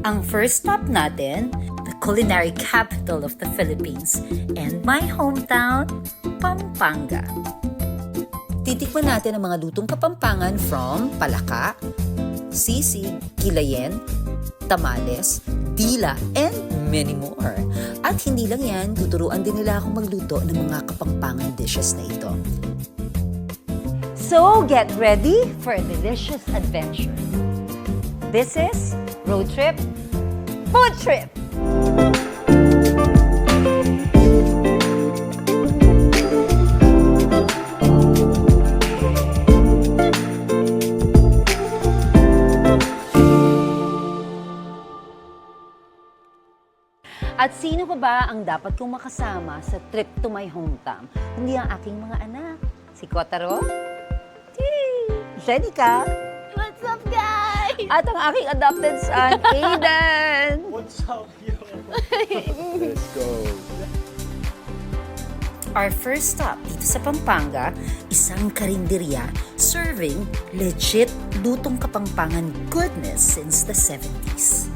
Ang first stop natin, the culinary capital of the Philippines and my hometown, Pampanga. Titikman natin ang mga lutong Kapampangan from palaka, sisig, kilayen, tamales, dila, and many more. At hindi lang yan, tuturuan din nila akong magluto ng mga Kapampangan dishes na ito. So, get ready for a delicious adventure. This is Road Trip, Food Trip! At sino pa ba ang dapat kong makasama sa trip to my hometown? Hindi ang aking mga anak. Si Kotaro, Jenica, What's up, guys? at ang aking adopted son, Aiden. What's up, yo? Let's go. Our first stop dito sa Pampanga, isang karinderya serving legit lutong Kapampangan goodness since the 70s.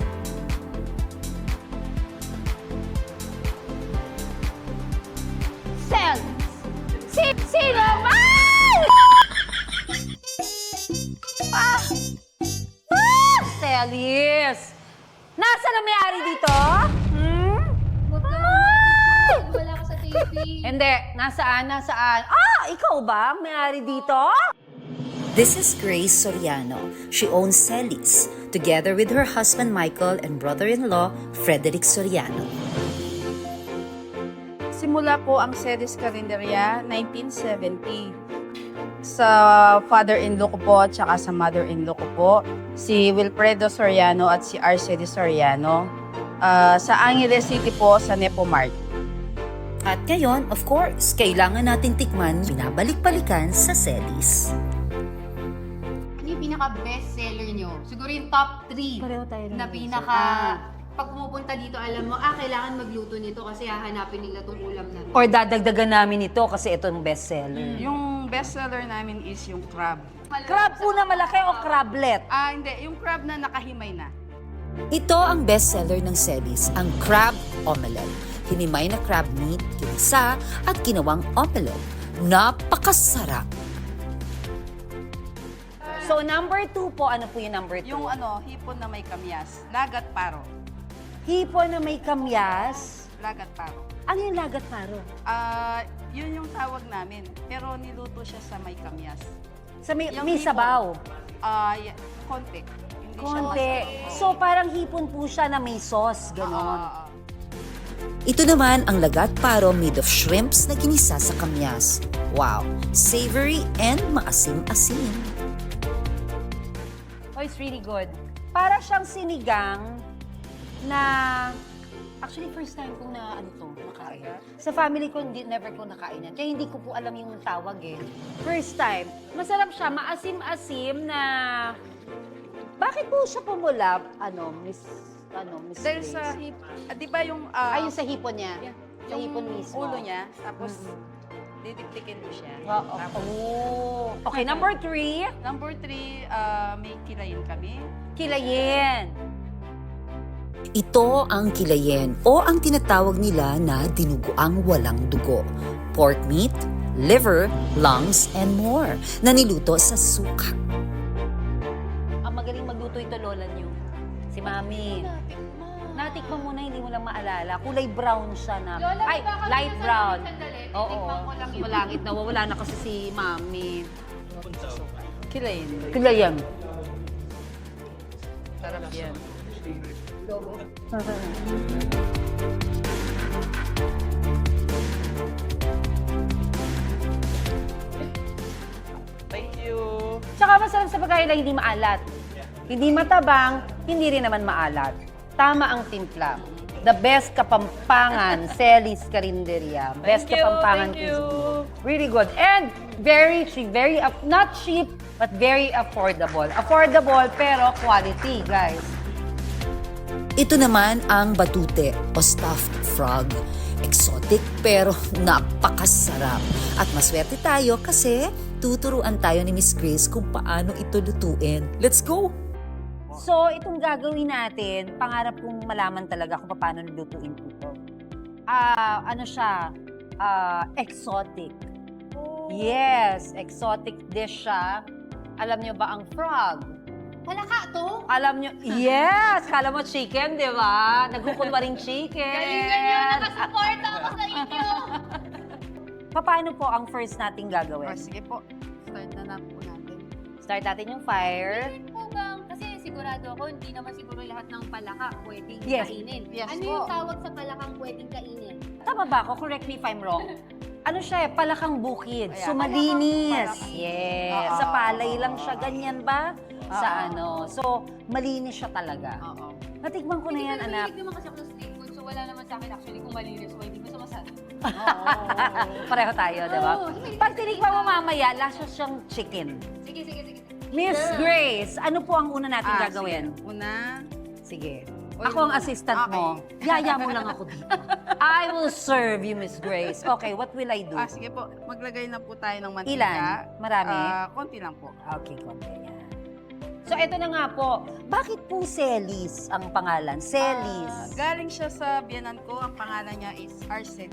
Sel! Sino man? Celis! Nasaan ang may-ari dito? Huwag ka mag-teacher. Wala ka sa TV. Hindi. Nasaan? Ikaw ba ang may-ari dito? This is Grace Soriano. She owns Celis, together with her husband Michael and brother-in-law Frederick Soriano. Simula po ang Celis Carinderia 1970. Sa father-in-law ko po at saka sa mother-in-law ko po, si Wilfredo Soriano at si Arceli Soriano. Sa Angeles City po, sa Nepomart. At ngayon, of course, kailangan natin tikman binabalik-balikan sa Celis. Ano yung pinaka-best seller nyo? Siguro yung top 3 Pareho tayo ng na gusto. pinaka... Pag pumupunta dito, alam mo, kailangan magluto nito kasi hahanapin nila itong ulam na. Or dadagdagan namin ito kasi ito ang bestseller. Yung bestseller namin is yung crab. Crab po na malaki o crablet? Hindi. Yung crab na nakahimay na. Ito ang bestseller ng Celis, ang crab omelette. Hinimay na crab meat, kinisa at ginawang omelette. Napakasarap! So number 2 po, ano po yung number 2? Yung hipon na may kamyas. Lagat paro. Hipon na may kamyas. Lagat paro. Ano yung lagat paro? Yun yung tawag namin. Pero niluto siya sa may kamyas. Sa may, Yung may hipon. sabaw. Konti. Hindi Konti. siya So parang hipon po siya na may sauce, gano'n. Oo. Ito naman ang lagat paro made of shrimps na ginisa sa kamyas. Wow! Savory and maasim-asim. Oh, it's really good. Para siyang sinigang na... Actually, first time kong nakain. Sa family ko, never ko nakain yan. Kaya hindi ko po alam yung tawag eh. First time. Masarap siya, maasim-asim na... Bakit po siya pumula, Miss Dahil Grace? sa di ba yung... Ayun sa hipon niya. Sa yung hipon mismo. ulo niya, tapos didikdikin mo siya. Oo. Oh. Okay, number 3. Number 3, may kilayin kami. Kilayen. Ito ang kilayen o ang tinatawag nila na dinuguang walang dugo. Pork meat, liver, lungs, and more na niluto sa suka. Ang magaling magluto ito, lola niyo. Si Mami. Natikman mo na, hindi mo lang maalala. Kulay brown siya na. Lola, Ay, baka light minsan brown. sandali. Oo. Titikman ko lang yun. Malangit na. Wala na kasi si Mami. Kilayin. Kilayen. Sarap yan. Thank you. Tsaka masarap sa pagkain na hindi maalat. Hindi matabang, hindi rin naman maalat. Tama ang timpla. The best Kapampangan, Celis Carinderia. Best Kapampangan Thank you. cuisine. Really good. And very cheap. Not cheap, but very affordable. Affordable, pero quality, guys. Ito naman ang batute o stuffed frog. Exotic pero napakasarap. At maswerte tayo kasi tuturuan tayo ni Miss Grace kung paano ito lutuin. Let's go! So, itong gagawin natin, pangarap kong malaman talaga kung paano nilutuin ito. Ano siya? Exotic. Yes, exotic dish siya. Alam niyo ba ang frog? Palaka to? Alam niyo, yes! Kala mo chicken, di ba? Nagkukunwaring chicken. Galingan nyo, nakasupport ako sa inyo. Paano po ang first nating Oh, gagawin? sige po, start na po natin. Start natin yung fire. Meron po bang, kasi sigurado ako, hindi naman siguro lahat ng palaka pwedeng Yes. kainin. Yes Ano po. yung tawag sa palakang pwedeng kainin? Tama ba ako? Correct me if I'm wrong. Ano siya palakang bukid. Ayan. So, malinis. Palakang- Yes. Oo. Sa palay lang siya. Ganyan ba? Sa Oo. ano. So, malinis siya talaga. Oo. Natikman ko na yan, Hindi anak. mahilig naman kasi ako ng street food, so wala naman sa akin actually kung malinis o hindi. Basta masarap. Pareho tayo, di ba? Oo, hindi. Pag tinikman mo mamaya, lasa siyang chicken. Sige. Miss Grace, ano po ang una natin gagawin? Sige. Una, Sige. Oy, Ako ang muna. assistant mo. Yaya mo lang ako dito. I will serve you, Miss Grace. Okay, what will I do? sige po, maglagay na po tayo ng mantika. Ilan? Marami? Konti lang po. Okay, konti yan. So, eto na nga po. Bakit po Celis ang pangalan? Celis. Galing siya sa biyanan ko, ang pangalan niya is Arcel.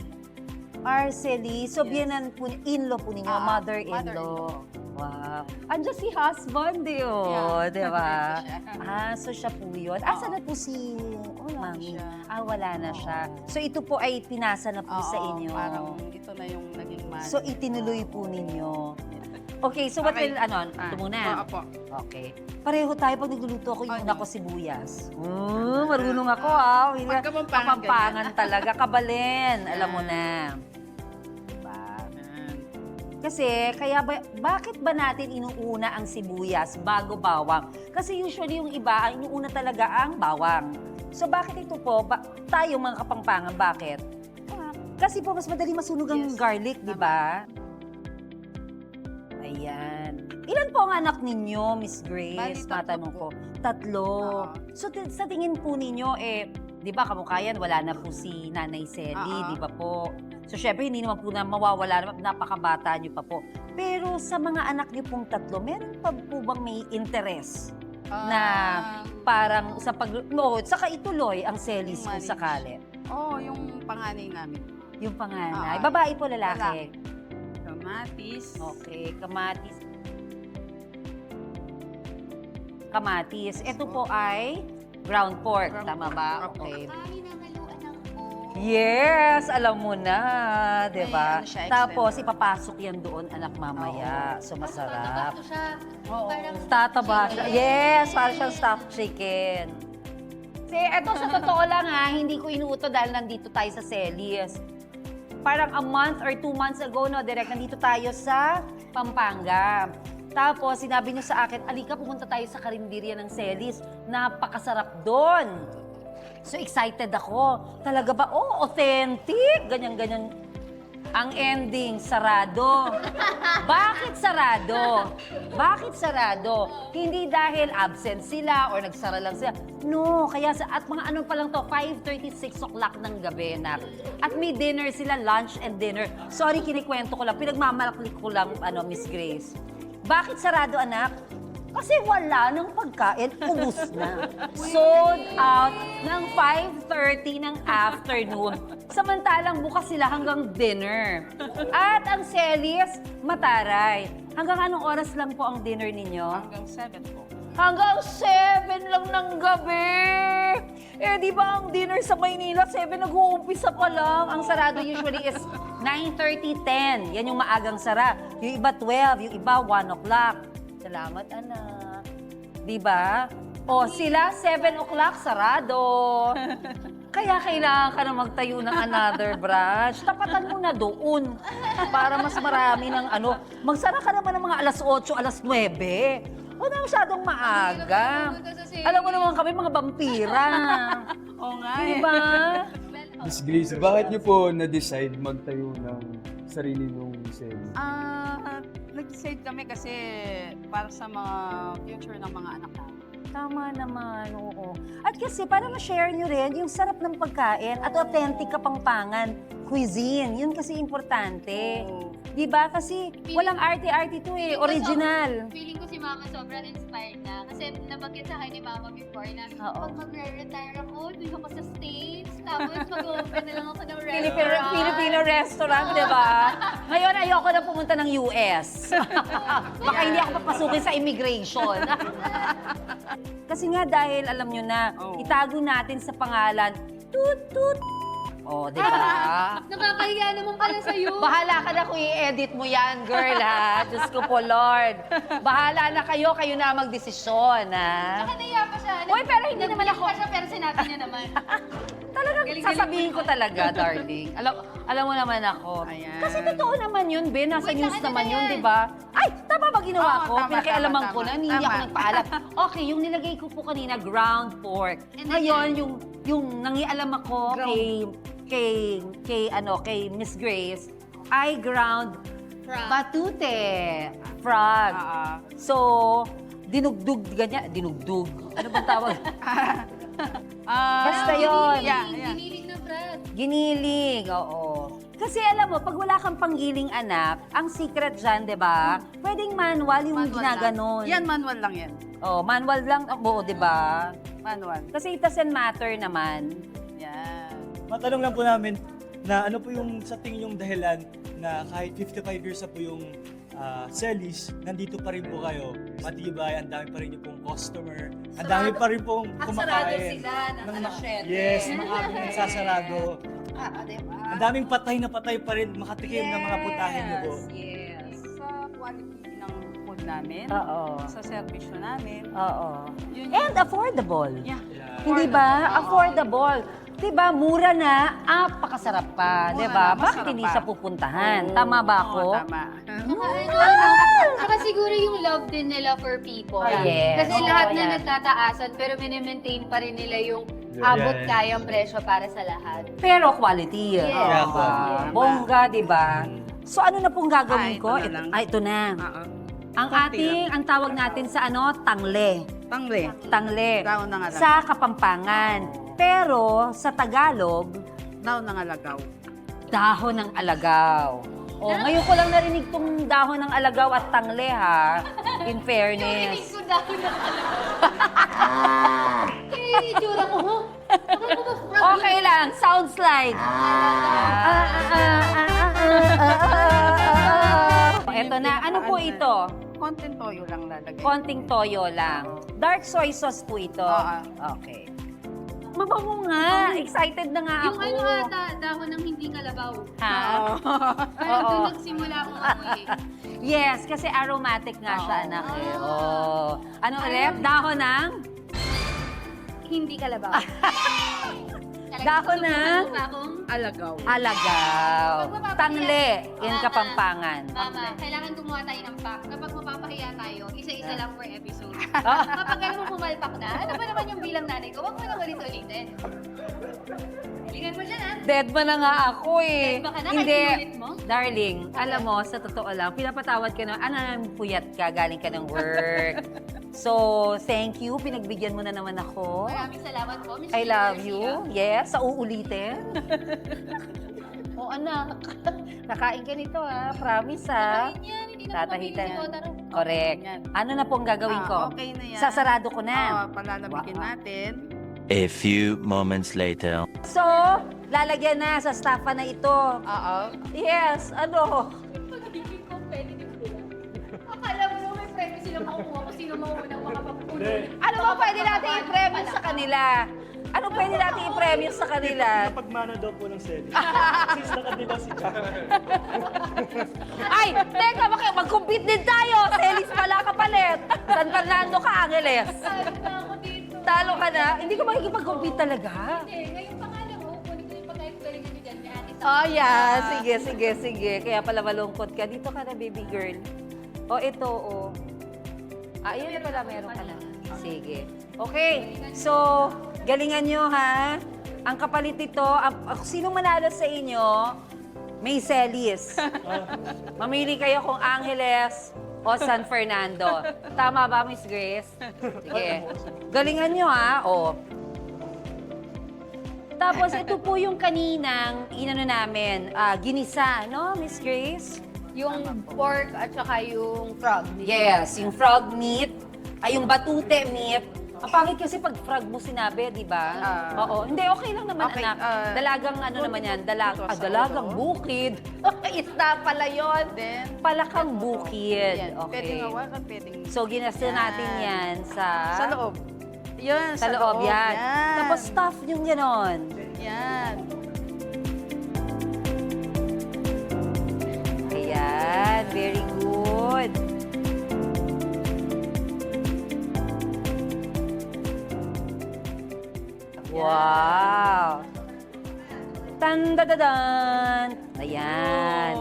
Arceli. So, Yes. biyanan po, in-law po ninyo, mother-in-law. mother-in-law. Wow. Andiyan si husband, yun. Di ba? Siya. So siya po yun. Asa na po si Wala na Mami? siya. Wala na Oo. siya. So ito po ay pinasa na po sa inyo. Parang ito na yung naging man. So itinuloy po ninyo. Okay, so what Okay. will, ito muna. Opo. Okay. Pareho tayo pag nagluluto ako, yung Okay. una ko sibuyas. Marunong ako Pagkapampangan Kapampangan talaga, kabalin. Alam mo na. Diba? Kasi, bakit ba natin inuuna ang sibuyas bago bawang? Kasi usually yung iba, ang inuuna talaga ang bawang. So bakit ito po, tayo mga kapampangan, bakit? Kasi po mas madali masunog ang Yes. garlic, di ba? Ayan. Ilan po ang anak ninyo, Miss Grace? Bali, tatlo Matanong po. ko. Tatlo. Oo. So sa tingin po ninyo, di ba kamukha yan, wala na po si Nanay Sally, Oo. di ba po? So syempre, hindi naman po na mawawala, napakabata niyo pa po. Pero sa mga anak niyo pong tatlo, meron pa po bang may interest na parang saka ituloy ang Celis kung manage. sakali? yung panganay namin. Yung panganay. Oo. Babae po, lalaki? Kamatis. Okay, kamatis. Kamatis. Ito po ay ground pork. Ground Tama pork. ba? Opo. Okay. Hinahaluan ng o. Yes! Alam mo na, di ba? May ano siya, Tapos, extender. ipapasok yan doon, anak, mamaya. So, Tataba masarap. to siya. Oo. Parang Tataba siya. chicken. Yes! Parang siyang stuffed chicken. Eto sa totoo lang hindi ko inuuto dahil nandito tayo sa Celis. Parang a month or 2 months ago, direct, nandito tayo sa Pampanga. Tapos, sinabi niyo sa akin, alika, pumunta tayo sa karinderya ng Celis. Napakasarap doon. So, excited ako. Talaga ba? Oh, authentic! Ganyan-ganyan. Ang ending, sarado. Bakit sarado? Bakit sarado? Hindi dahil absent sila or nagsara lang sila. No, kaya at mga ano pa lang to, 5:30, 6 o'clock ng gabi, nak. At may dinner sila, lunch and dinner. Sorry, kinikwento ko lang. Pinagmamalaklik ko lang, Miss Grace. Bakit sarado, anak? Kasi wala ng pagkain, ubus na. Sold out ng 5:30 ng afternoon. Samantalang bukas sila hanggang dinner. At ang Celis, mataray. Hanggang anong oras lang po ang dinner ninyo? Hanggang 7 po. Hanggang 7 lang ng gabi! Di ba ang dinner sa Maynila, 7 nag-uumpisa pa lang. Ang sarado usually is 9:30, 10. Yan yung maagang sara. Yung iba 12, yung iba 1 o'clock. Salamat, anak. Di ba? O, sila 7 o'clock, sarado. Kaya kailangan ka na magtayo ng another branch. Tapatan mo na doon para mas marami ng Magsara ka naman ng mga alas 8, alas 9. Huwag na masyadong maaga. Alam mo naman kami, mga vampira. Oo nga Di ba? Miss Grace, bakit niyo po na-decide magtayo ng sarili nung Celis? Nag-decide kami kasi para sa mga future ng mga anak namin. Tama naman, oo. At kasi para ma-share nyo rin yung sarap ng pagkain at authentic Kapampangan cuisine. Yun kasi importante. Oo. Di ba? Kasi walang arte-arte to eh. Original. Feeling ko si Mama sobrang inspired na. Kasi nabanggit sa akin ni Mama before na Oo. pag magre-retire ako, doon ako sa States. Tapos mag-open na lang ako ng restaurant. Filipino restaurant, di ba? Ngayon, ayoko na pumunta ng US. Baka hindi ako papasukin sa immigration. Kasi nga dahil, alam nyo na, Oo. itago natin sa pangalan, tut-tut. Oh, di ba? Nakakahiya naman pala sa'yo. Bahala ka na kung i-edit mo yan, girl, ha? Diyos ko po, Lord. Bahala na kayo na magdesisyon, ha? Nakakahiya pa siya. Uy, pero hindi naman ako- Nag-iyak pa siya, pero sinabi niya naman. Talagang Galing-galing sasabihin ko talaga, darling. Alam mo naman ako. Ayan. Kasi totoo naman yun, Ben. Nasa Wait, news ano naman na yun, yan? di ba? Ay, tama ba ginawa Oo, ko? tama, Pinakialaman tama, ko na, tama. hindi ako Tama. nagpaalam. Okay, yung nilagay ko po kanina, ground pork. And then Ngayon, yan? yung nangialam ako kay Miss Grace, I ground Frog. batute. Frog. Oo. So, dinugdug, ganyan. Dinugdug. Ano bang tawag? Basta yun. Yeah, yeah. Giniling na Brad. Giniling, oo. Kasi alam mo, pag wala kang panggiling anak, ang secret dyan, di ba? Pwedeng manual yung Manual ginaganon. lang. Yan, manual lang yan. Oh, manual lang, oo, di ba? Manual. Kasi it doesn't matter naman. Yan. Matanong lang po namin na ano po yung sa tingin yung dahilan na kahit 55 years na po yung Celis, nandito pa rin po kayo. Matibay, ang dami pa rin yung pong customer. Ang dami pa rin pong kumakain. ng Ng- Yes, maagang nagsasarado. Diba? Ang daming patay na patay pa rin makatikim ng mga putahin niyo po. Yes. Sa quality ng food namin, Oo. sa servisyo namin, Oo. yun yung... And affordable. Yeah. Hindi ba? Affordable. Di ba? Mura na, apakasarap pa. Mura Di ba? na, Bakit masarap hindi pa. siya pupuntahan? Tama ba ako? Oo, tama. Saka siguro yung love din nila for people. Yes. Kasi Oo, lahat na yan. nagtataasan pero minimaintain pa rin nila yung Yeah. abot Yes. kayang presyo para sa lahat. Pero quality. Yes. Di Yeah. ba? Yeah. Bongga, di ba? So ano na pong gagawin Ito ko? na lang. Ito na. Oo. Ang ang tawag natin sa tangle. Tangle. Tangle. Daon ng alagaw. Sa Kapampangan. Pero sa Tagalog, Daon ng alagaw. dahon ng alagaw. Oh, ngayon ko lang narinig tong dahon ng alagaw at tangle ha. In Yung fairness. ko dahil na Kaya yung itsura ko, huh? Bakit ko ba Okay lang, sounds like. Ito na, ano po ito? Konting toyo lang lalagay. Konting toyo lang. Dark soy sauce po ito. Oo. Okay. Mabango nga. Excited na nga Yung ako. ano ata, dahon ng hindi kalabaw. Ha? Parang Oo. doon nagsimula akong amoy eh. Yes, kasi aromatic nga siya, Oo. anak. Eh. Oh. Ano ulit? Dahon ng? Hindi kalabaw. Dahon ng? Akong, Alagaw. Alagaw. Pag Tangle. In Mama. Kapampangan. Mama, kailangan gumawa tayo ng pack. Kapag mapapahiya tayo, isa-isa lang per episode. Ah. Kapag alam mo pumalpak na, ano ba naman yung bilang nanay ko? Huwag mo na ulit-ulitin. Hilingan mo dyan, ha? Dead ba na nga ako eh. Dead ba ka na? Hindi. Kahit inulit mo? Darling, alam mo, sa totoo lang, pinapatawad ka na, puyat ka, galing ka ng work. So, thank you. Pinagbigyan mo na naman ako. Maraming salamat po, Miss I love Garcia. you. Yes, sa uulitin. O anak, nakain ka nito ha. Promise ha. Kain yan, hindi na Tatahitan. mabili si Kotaro. Correct. Yan. Ano na pong gagawin ko? Okay na yan. Sasarado ko Oo, na. palalabigin Wow. natin. A few moments later. So, lalagyan na sa staffa na ito. Oo. Yes, ano? Magiging competitive sila. Akala mo naman may premyo silang makukuha kung sino maunang makapagpuno. Ano ba pwede natin i-premyo sa kanila? Ano pwede natin i-premyo sa kanila? Napagmana daw po ng Celis. Since nakadilaw si Jack. Ay, teka, mag-compete din tayo. Celis pala kapalit. San Fernando ka, Angeles. Sabi na ako dito. Talo ka na? Hindi ko makikipag-compete talaga. Hindi, ngayon pa nga lang, kunin ko yung pagkain-galingan nyo dyan. May ate sa Oh, yeah. Sige. Kaya pala malungkot ka. Dito ka na, baby girl. Oh, ito, oh. Ah, yun na pala, meron ka na. Sige. Okay, so, galingan nyo, ha? Ang kapalit nito, sino manalo sa inyo, may Celis. Mamili kayo kung Angeles o San Fernando. Tama ba, Miss Grace? Sige. Galingan nyo, ha? O. Tapos ito po yung kaninang inano namin, ginisa, no, Miss Grace? Yung pork at saka yung frog. Yes, yung frog meat, ay yung batute meat. Ang pangit kasi pag frog mo sinabi, di ba? Oo. Hindi, okay lang naman, Okay, anak. Dalagang ano naman yan, dalagang bukid. Isda pala yun. Then, Palakang bukid. yan. Okay. Pwedeng hawakan, pwedeng... So, ginasta natin yan sa... Sa loob. Yun, Sa loob, yan. Yan. Tapos stuff yung ganon. Yan. Ayan, very good. Wow! Tandadadan! Ayan.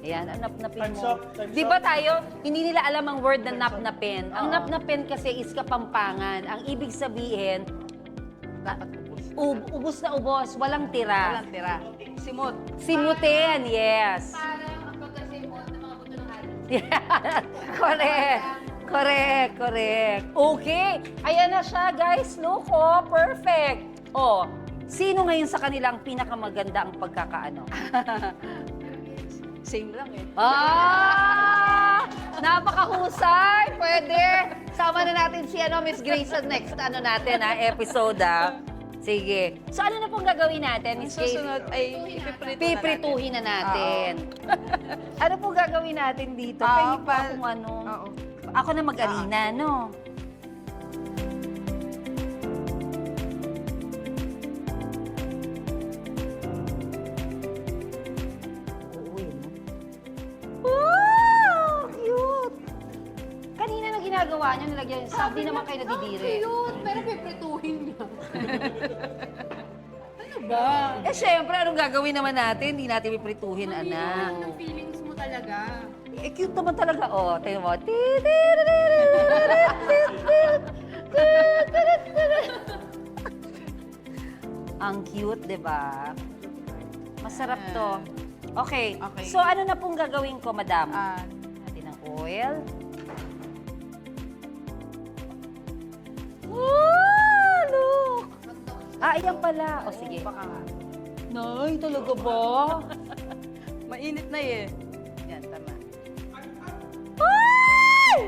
Ayan, ang napnapin Time's mo. up, time's Di ba tayo, hindi nila alam ang word na napnapin. Ang napnapin kasi is kapampangan. Ang ibig sabihin, Dapat ubos. ubos na ubos, walang tira. Walang tira. Simot. Simutin, yes. Parang ang pagkasimot ng mga buto ng atin. Correct. Correct, correct. Okay. Ayan na siya, guys. Look, oh, perfect. Oh, sino ngayon sa kanila ang pinakamaganda ang pagkakaano? Same lang eh. Napakahusay! Pwede. Sama na natin si Miss Grace sa next episode, Sige. So, ano na pong gagawin natin, Miss Grace? Susunod ay ipiprito Piprituhin na natin. Ano po gagawin natin dito? Pwede pa akong ano. Oo. Ako na mag-arena, no? Oo, yun. Wow! Cute! Kanina na ginagawa niyo, nilagyan yung sabi naman kayo nadidiri. Cute, pero piprituhin niya. Eh, syempre, anong gagawin naman natin? Hindi natin piprituhin, anak. Ang feelings mo talaga. Eh, cute naman talaga. Oh, tingnan mo. Ang cute, di ba? Masarap to. Okay. Okay. So, ano na pong gagawin ko, madam? Ah, Natin ang oil. Wow! Look! Ayan pala. O, sige. baka nga. Nay, talaga ba? Mainit na eh. Yan, tama. Ay!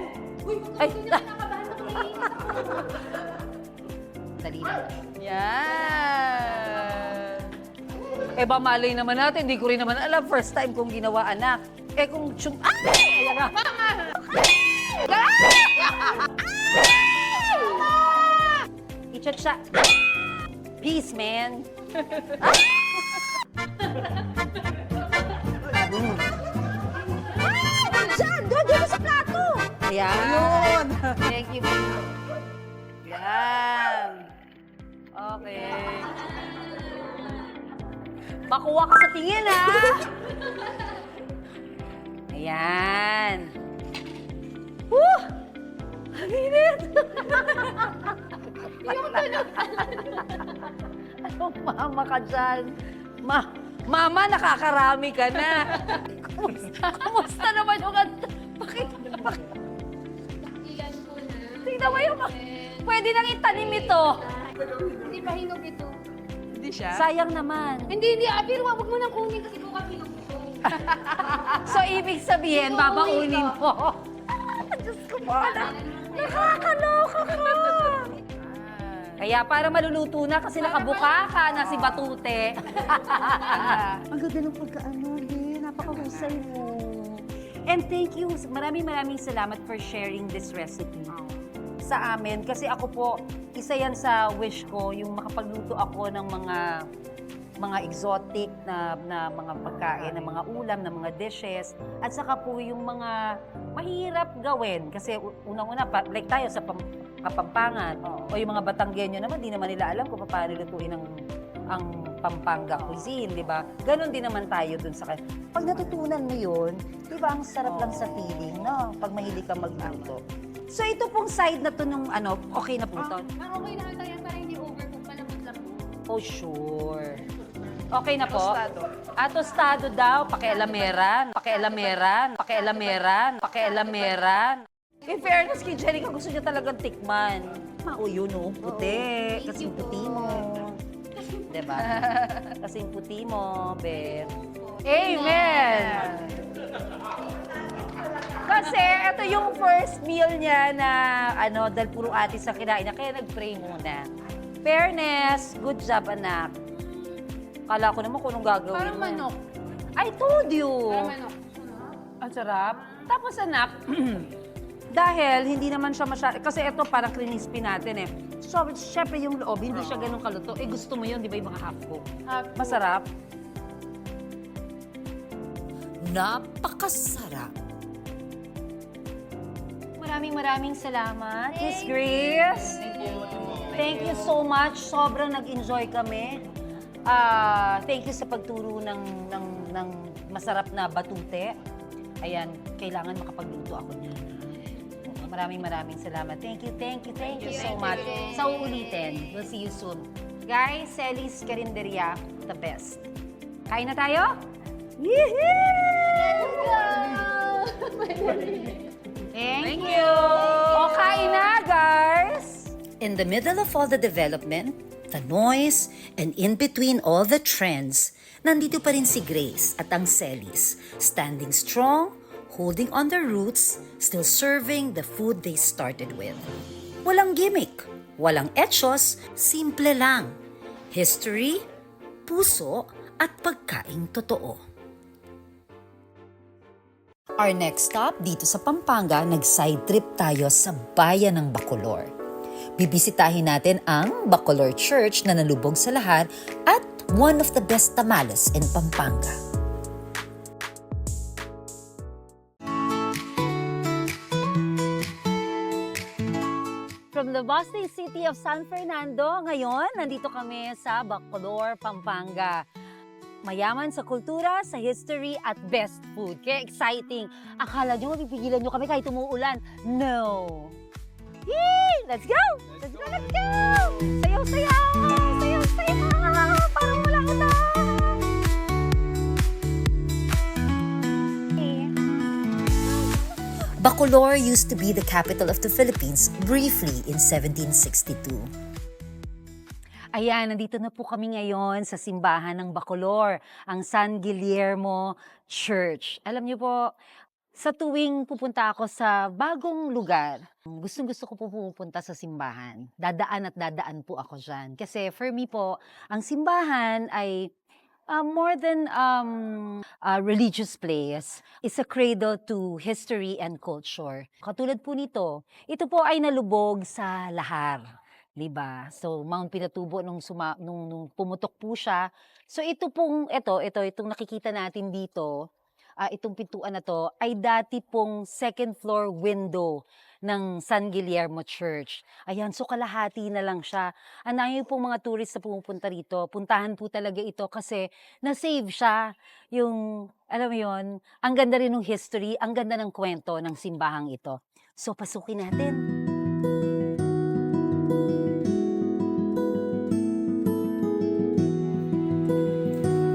Uy, Ay, nakabahan ako, naiinis ako. Dali lang. Yan. Eh, ba malay naman natin, hindi ko rin naman alam. First time kong ginawa, anak. Eh, kung Ay! Ayan na. I-chat siya. Peace, man. Diyan! Doon sa plato! Ayan. Thank you, baby. Yan. Okay. Makuha ka sa tingin, ha? Ayan. Woo! Ang init! Anong mama ka dyan? Mama, nakakarami ka na. Kumusta naman yung Ilan ko na. Tingnan mo yung... Pwede nang itanim ito. Hindi pa hinog ito. Hindi siya? Sayang naman. Hindi. Pero wag mo nang kunin kasi bukas hinog ito. So, ibig sabihin, babaunin mo. Diyos ko po, nakakaloka ka. Kaya para maluluto na kasi nakabuka ka na si Batute. Ang ganda ng pagkaano, din. Napakahusay mo. And thank you. Maraming salamat for sharing this recipe sa amin. Kasi ako po, isa yan sa wish ko, yung makapagluto ako ng mga exotic na mga pagkain, na mga ulam, na mga dishes. At saka po yung mga mahirap gawin. Kasi unang-una, like tayo sa Kapampangan, o yung mga Batanggenyo naman, di naman nila alam kung paano lutuin ang Pampanga cuisine, di ba? Ganon din naman tayo dun sa kanila. Pag natutunan mo yun, di ba, ang sarap lang sa feeling, no? Pag mahilig ka magluto. So ito pong side na to nung okay na po to? Pero okay na tayo para hindi overcook. Malambot-lambot. Oh, sure. Okay na po? Tostado. Tostado daw, pakialameran. In fairness kay Jerica, gusto niya talagang tikman. Mauyo, no? Puti. Kasi puti mo. diba? Kasing puti mo, Beth. Amen! Kasi ito yung first meal niya na dahil puro atis sa kinain niya, kaya nag-pray muna. Fairness, good job anak. Kala ko naman kung anong gagawin Parang mo. manok. I told you. Parang manok. Ang sarap. Tapos anak, dahil hindi naman siya masyado, kasi ito parang crispy natin eh. So, syempre yung loob, hindi siya ganun kaluto. Eh, gusto mo yun, di ba yung mga half-cook? Masarap. Napakasarap. Maraming salamat, Miss Grace. Thank you so much. Sobrang nag-enjoy kami. Thank you sa pagturo ng masarap na batute. Ayan, kailangan makapagluto ako niyan. Maraming salamat. Thank you so much. Sa uulitin. We'll see you soon. Guys, Celi's Carinderia, the best. Kain na tayo? Thank you! O, kain na, guys! In the middle of all the development, the noise, and in between all the trends, nandito pa rin si Grace at ang Celis, standing strong, holding on their roots, still serving the food they started with. Walang gimmick, walang etchos, simple lang. History, puso, at pagkaing totoo. Our next stop dito sa Pampanga, nag-side trip tayo sa bayan ng Bacolor. Bibisitahin natin ang Bacolor Church na nalubog sa lahat at one of the best tamales in Pampanga. From the bustling city of San Fernando, ngayon, nandito kami sa Bacolor, Pampanga. Mayaman sa kultura, sa history, at best food. Kaya exciting. Akala nyo, mapipigilan nyo kami kahit umuulan. No! Yee! Let's go! Let's go! Sayaw! Parang wala ulan! Bacolor used to be the capital of the Philippines briefly in 1762. Ayan, nandito na po kami ngayon sa simbahan ng Bacolor, ang San Guillermo Church. Alam niyo po, sa tuwing pupunta ako sa bagong lugar, gustong-gusto ko po pupunta sa simbahan. Dadaan po ako dyan. Kasi for me po, ang simbahan ay more than a religious place. It's a cradle to history and culture. Katulad po nito, ito po ay nalubog sa lahar. Diba? So, Mount Pinatubo nung pumutok po siya. So, itong nakikita natin dito, itong pintuan na to, ay dati pong second floor window ng San Guillermo Church. Ayan, so kalahati na lang siya. Anayin pong mga tourist na pumupunta rito, puntahan po talaga ito kasi na-save siya. Yung, alam mo yun, ang ganda rin ng history, ang ganda ng kwento ng simbahang ito. So, pasukin natin.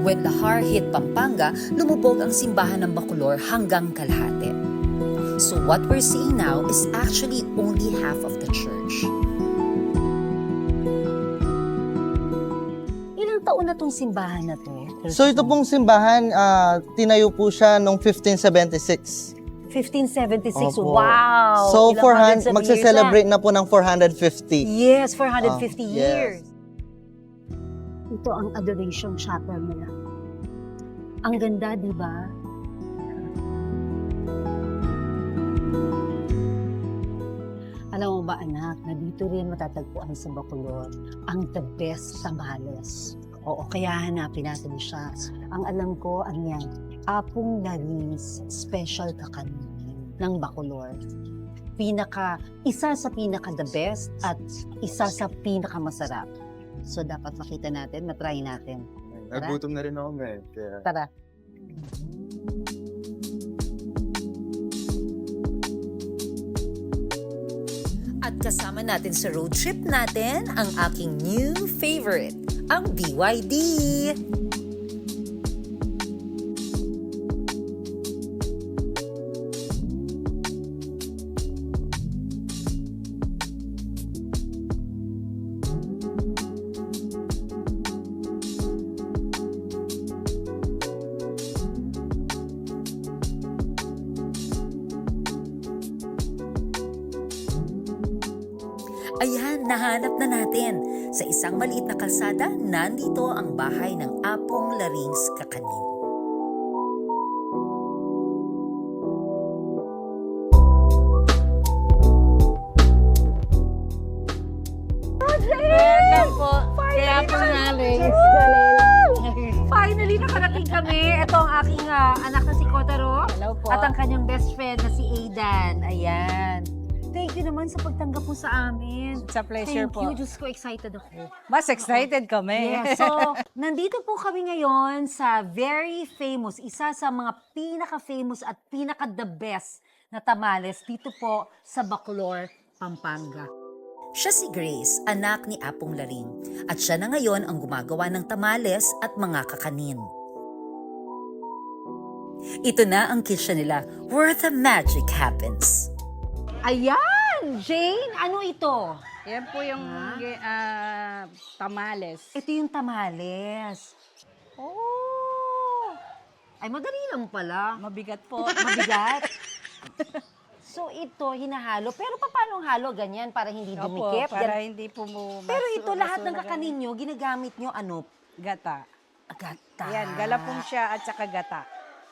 When lahar hit Pampanga, lumubog ang simbahan ng Bacolor hanggang kalahati. So what we're seeing now is actually only half of the church. Ilang taon na tong simbahan na to? So ito pong simbahan, tinayo po siya noong 1576. 1576, Opo. wow! So Ilang hundreds of magse-celebrate years na po ng 450. Yes, 450 yes. years. Ito ang adoration chapel nila. Ang ganda, di ba? Alam mo ba anak, na dito rin matatagpuan sa Bacolor ang the best tamales. Oo, kaya hanapin natin siya. Ang alam ko, ang yan, Apong Laris Special Kakanin ng Bacolor. Isa sa pinaka the best at isa sa pinaka masarap. So dapat makita natin, matry natin. Tara. Nagutom na rin ako, man. Kaya... Tara. At kasama natin sa road trip natin ang aking new favorite, ang BYD. Ayan, nahanap na natin. Sa isang maliit na kalsada, nandito ang bahay ng Apong Larings Kakanin. Welcome po. Kaya po namin. Finally, nakarating kami. Ito ang aking anak na si Kotaro. Hello po. At ang kanyang best friend na si Aidan. Ayan. Thank you naman sa pagtanggap mo sa amin. It's a pleasure Thank po. you. Diyos ko, excited ako. Mas excited kami. Yeah, so, nandito po kami ngayon sa very famous, isa sa mga pinaka-famous at pinaka-the best na tamales dito po sa Bacolor, Pampanga. Siya si Grace, anak ni Apong Laring. At siya na ngayon ang gumagawa ng tamales at mga kakanin. Ito na ang kitchen nila, where the magic happens. Ayan! Jane, ano ito? Yan po yung tamales. Ito yung tamales. Oh! Ay, madali lang pala. Mabigat po. Mabigat. So, ito, hinahalo. Pero paano ang halo? Ganyan, para hindi dumikit? para Gan- hindi po mo Pero ito, lahat ng masunugan. kakanin nyo, ginagamit nyo ano? Gata. Gata. Yan, galapong siya at saka gata.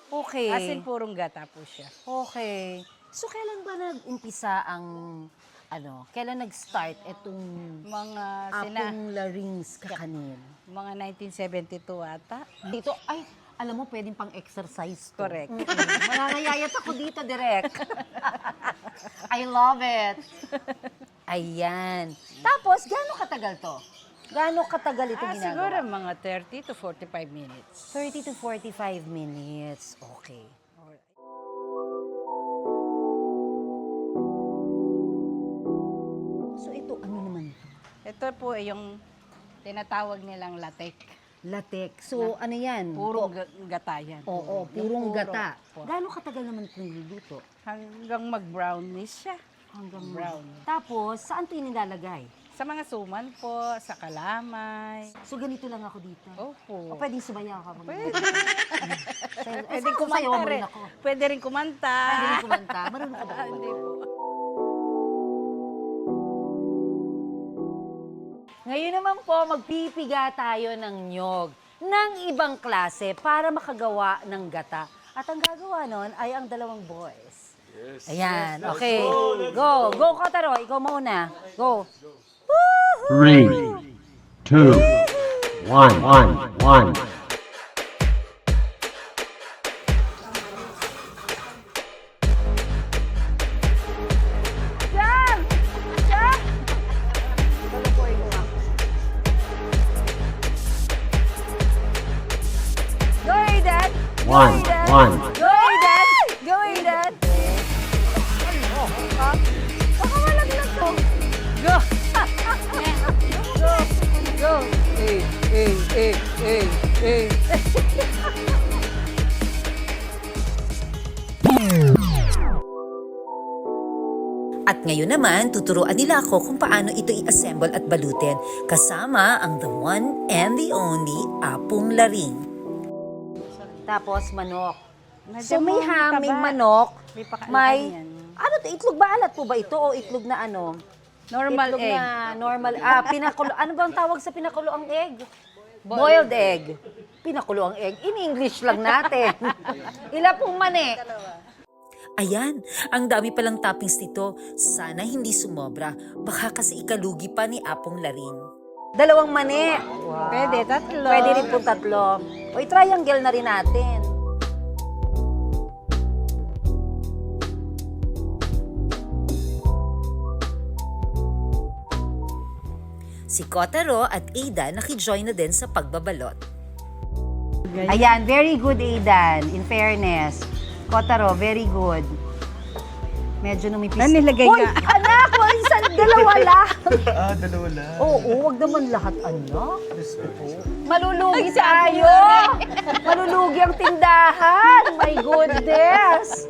Okay. As in, purong gata po siya. Okay. So, kailan ba nag-umpisa ang, kailan nag-start itong Mga Apong Larings Kakanin? mga 1972 ata. Dito, ay, alam mo, pwedeng pang-exercise to. Correct. Mananayayat ako dito, direct. I love it. Ayan. Tapos, gaano katagal to? Gaano katagal ito ginagawa? Siguro mga 30 to 45 minutes. 30 to 45 minutes. Okay. So, ito, ano naman ito? Ito po ay yung tinatawag nilang latek. Latek. So, ano yan? Purong gata yan. Oo, Yung purong puro gata. po. Gaano katagal naman ito niluluto? Hanggang mag-brownish siya. Hanggang Brown. Tapos, saan ito nilalagay? Sa mga suman po, sa kalamay. So, ganito lang ako dito. Opo. O pwedeng sumayaw ka. Pwede. Pwede kumanta rin. Ako. Pwede rin kumanta. Pwede rin kumanta. Marunong ka ba? Hindi po. Ngayon naman po, magpipiga tayo ng nyog ng ibang klase para makagawa ng gata. At ang gagawa nun ay ang dalawang boys. Yes. Ayan, okay. Go. Go, Kotaro. Ikaw mauna. Go. 3, 2, 1, 1. Jam! Jam! Go, Aidan! Go, 1, Aidan! 1. Go, Aidan! Go, Aidan! Baka malaglag to. Go! Go! Go! At ngayon naman, tuturuan nila ako kung paano ito i-assemble at balutin kasama ang the one and the only Apong Laring. Tapos manok. Medyo So may ham, may taba. manok, May pakailan may... yan. Ano to? Itlog ba? Alat po ba ito? O itlog na ano? Normal itlog egg. na normal. Pinakulo. Ano ba ang tawag sa pinakulo ang egg? Boiled egg. Pinakulo ang egg. In English lang natin. Ila pong mani. Ayan, ang dami palang toppings nito. Sana hindi sumobra. Baka kasi ikalugi pa ni Apong Laring. Dalawang mani. Pwede, tatlo. Pwede rin po tatlo. O i-triangle na rin natin. Si Kotaro at Ada nakijoin na din sa pagbabalot. Ayan, very good, Aidan. In fairness. Kotaro, very good. Medyo numipis. Ano nilagay Hoy, ka? anak! Isang dalawa lang. Dalawa lang. Oo, wag naman lahat, anak. Malulugi tayo. Malulugi ang tindahan. My goodness.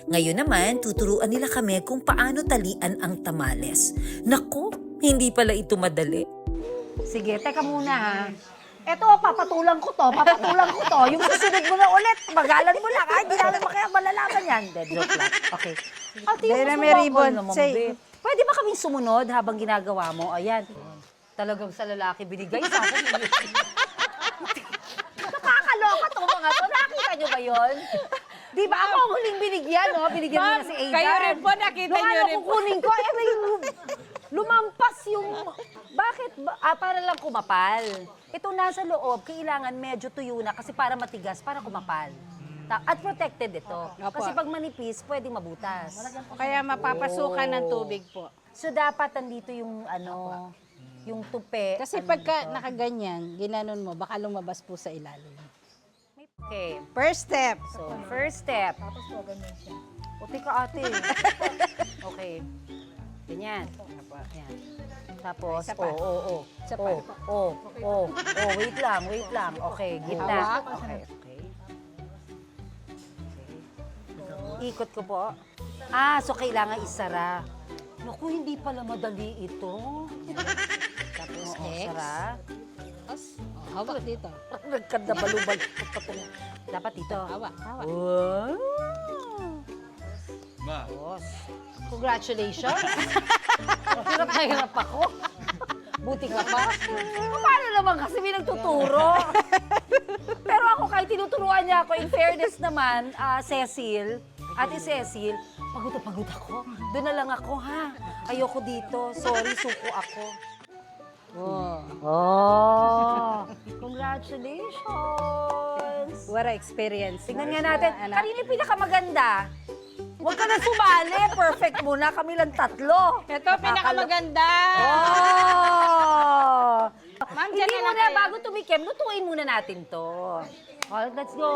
Ngayon naman, tuturuan nila kami kung paano talian ang tamales. Naku, hindi pala ito madali. Sige, teka muna ha. Eto, papatulang ko to. Yung susunod mo na ulit, magalan mo lang. Ay, di namin makaya malalaman yan. Dead joke lang. Okay. Ate, Then mas may mabakal ribbon. naman, Say- babe. Pwede ba kaming sumunod habang ginagawa mo? Ayan. Talagang sa lalaki binigay sa akin. Nakakaloka tong mga to. Nakita nyo ba yun? Di ba ako ang huling binigyan, no? Binigyan mo na si Aidan. kayo rin po, nakita Nung nyo ano, rin po. kukunin ko, may lumampas yung... Bakit? Para lang kumapal. Itong nasa loob, kailangan medyo tuyo na kasi para matigas, para kumapal. At protected ito. Opo. Kasi pag manipis, pwedeng mabutas. Kaya mapapasukan ng tubig po. So dapat andito yung yung tupi. Kasi pagka nakaganyan, ginanon mo, baka lumabas po sa ilalim. Okay. First step. So, first step. Tapos po, ganyan siya. Puti ka ate. Okay. Ganyan. Yan. Tapos, Isa pa. Isa pa. wait lang. Okay, gitna. Hawak. Okay. Ikot ko po. So kailangan isara. Naku, hindi pala madali ito. Tapos, X. sara. Hawak dito. Nagkadabalubal. Dapat dito. Hawak. Wow! Boss. Congratulations! Hirap na hirap ako. Buti ka pa. Paano naman kasi may nagtuturo? Pero ako kahit tinuturuan niya ako, in fairness naman, Cecil, Ate Cecil, pagod na pagod ako. Doon na lang ako, ha? Ayoko dito. Sorry, suko ako. Congratulations! What a experience. Tingnan nga natin. Kanina yung pinakamaganda. Huwag ka na sumali. Perfect muna. Kami lang tatlo. Ito, pinakamaganda. Ma'am, Hindi dyan na lang muna, kayo. bago tumikim, lutuin muna natin to. Let's go.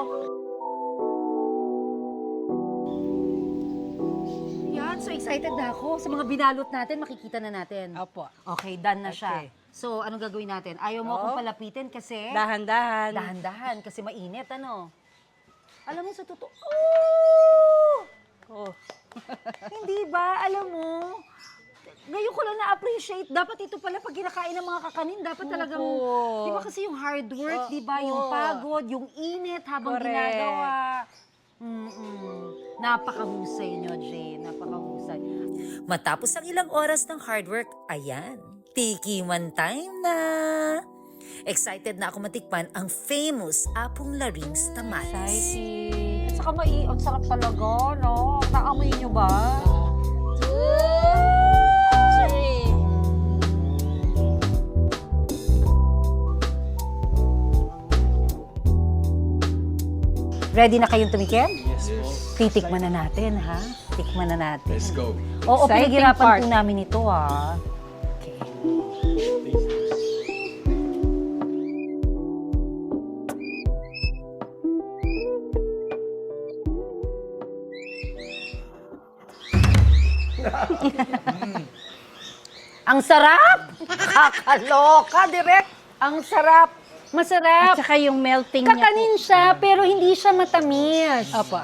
Yan, so excited na ako. Sa mga binalot natin, makikita na natin. Opo. Okay, done na siya. Okay. So, anong gagawin natin? Ayaw mo akong palapitin kasi... Dahan-dahan. Dahan-dahan, kasi mainit, ano? Alam mo, sa totoo... Oh. Hindi ba? Alam mo, ngayon ko lang na-appreciate. Dapat ito pala pag kinakain ng mga kakanin, dapat talagang, di ba kasi yung hard work, di ba? Yung pagod, yung init habang Correct. ginagawa. Napakahusay nyo, Jane. Napakahusay. Matapos ang ilang oras ng hard work, ayan, tikiman time na. Excited na ako matikman ang famous Apong Larings Tamales. Exciting. At saka ang sarap talaga, no? Naamoy nyo ba? Ready na kayong tumikim? Yes po. Titikman na natin, ha? Tikman na natin. Let's go. Oo, Exciting pinaghirapan part. po namin ito, ha? Okay. Ang sarap! Kakaloka, direct! Ang sarap! Masarap! At saka yung melting niya po. Kakanin siya, pero hindi siya matamis. Opo.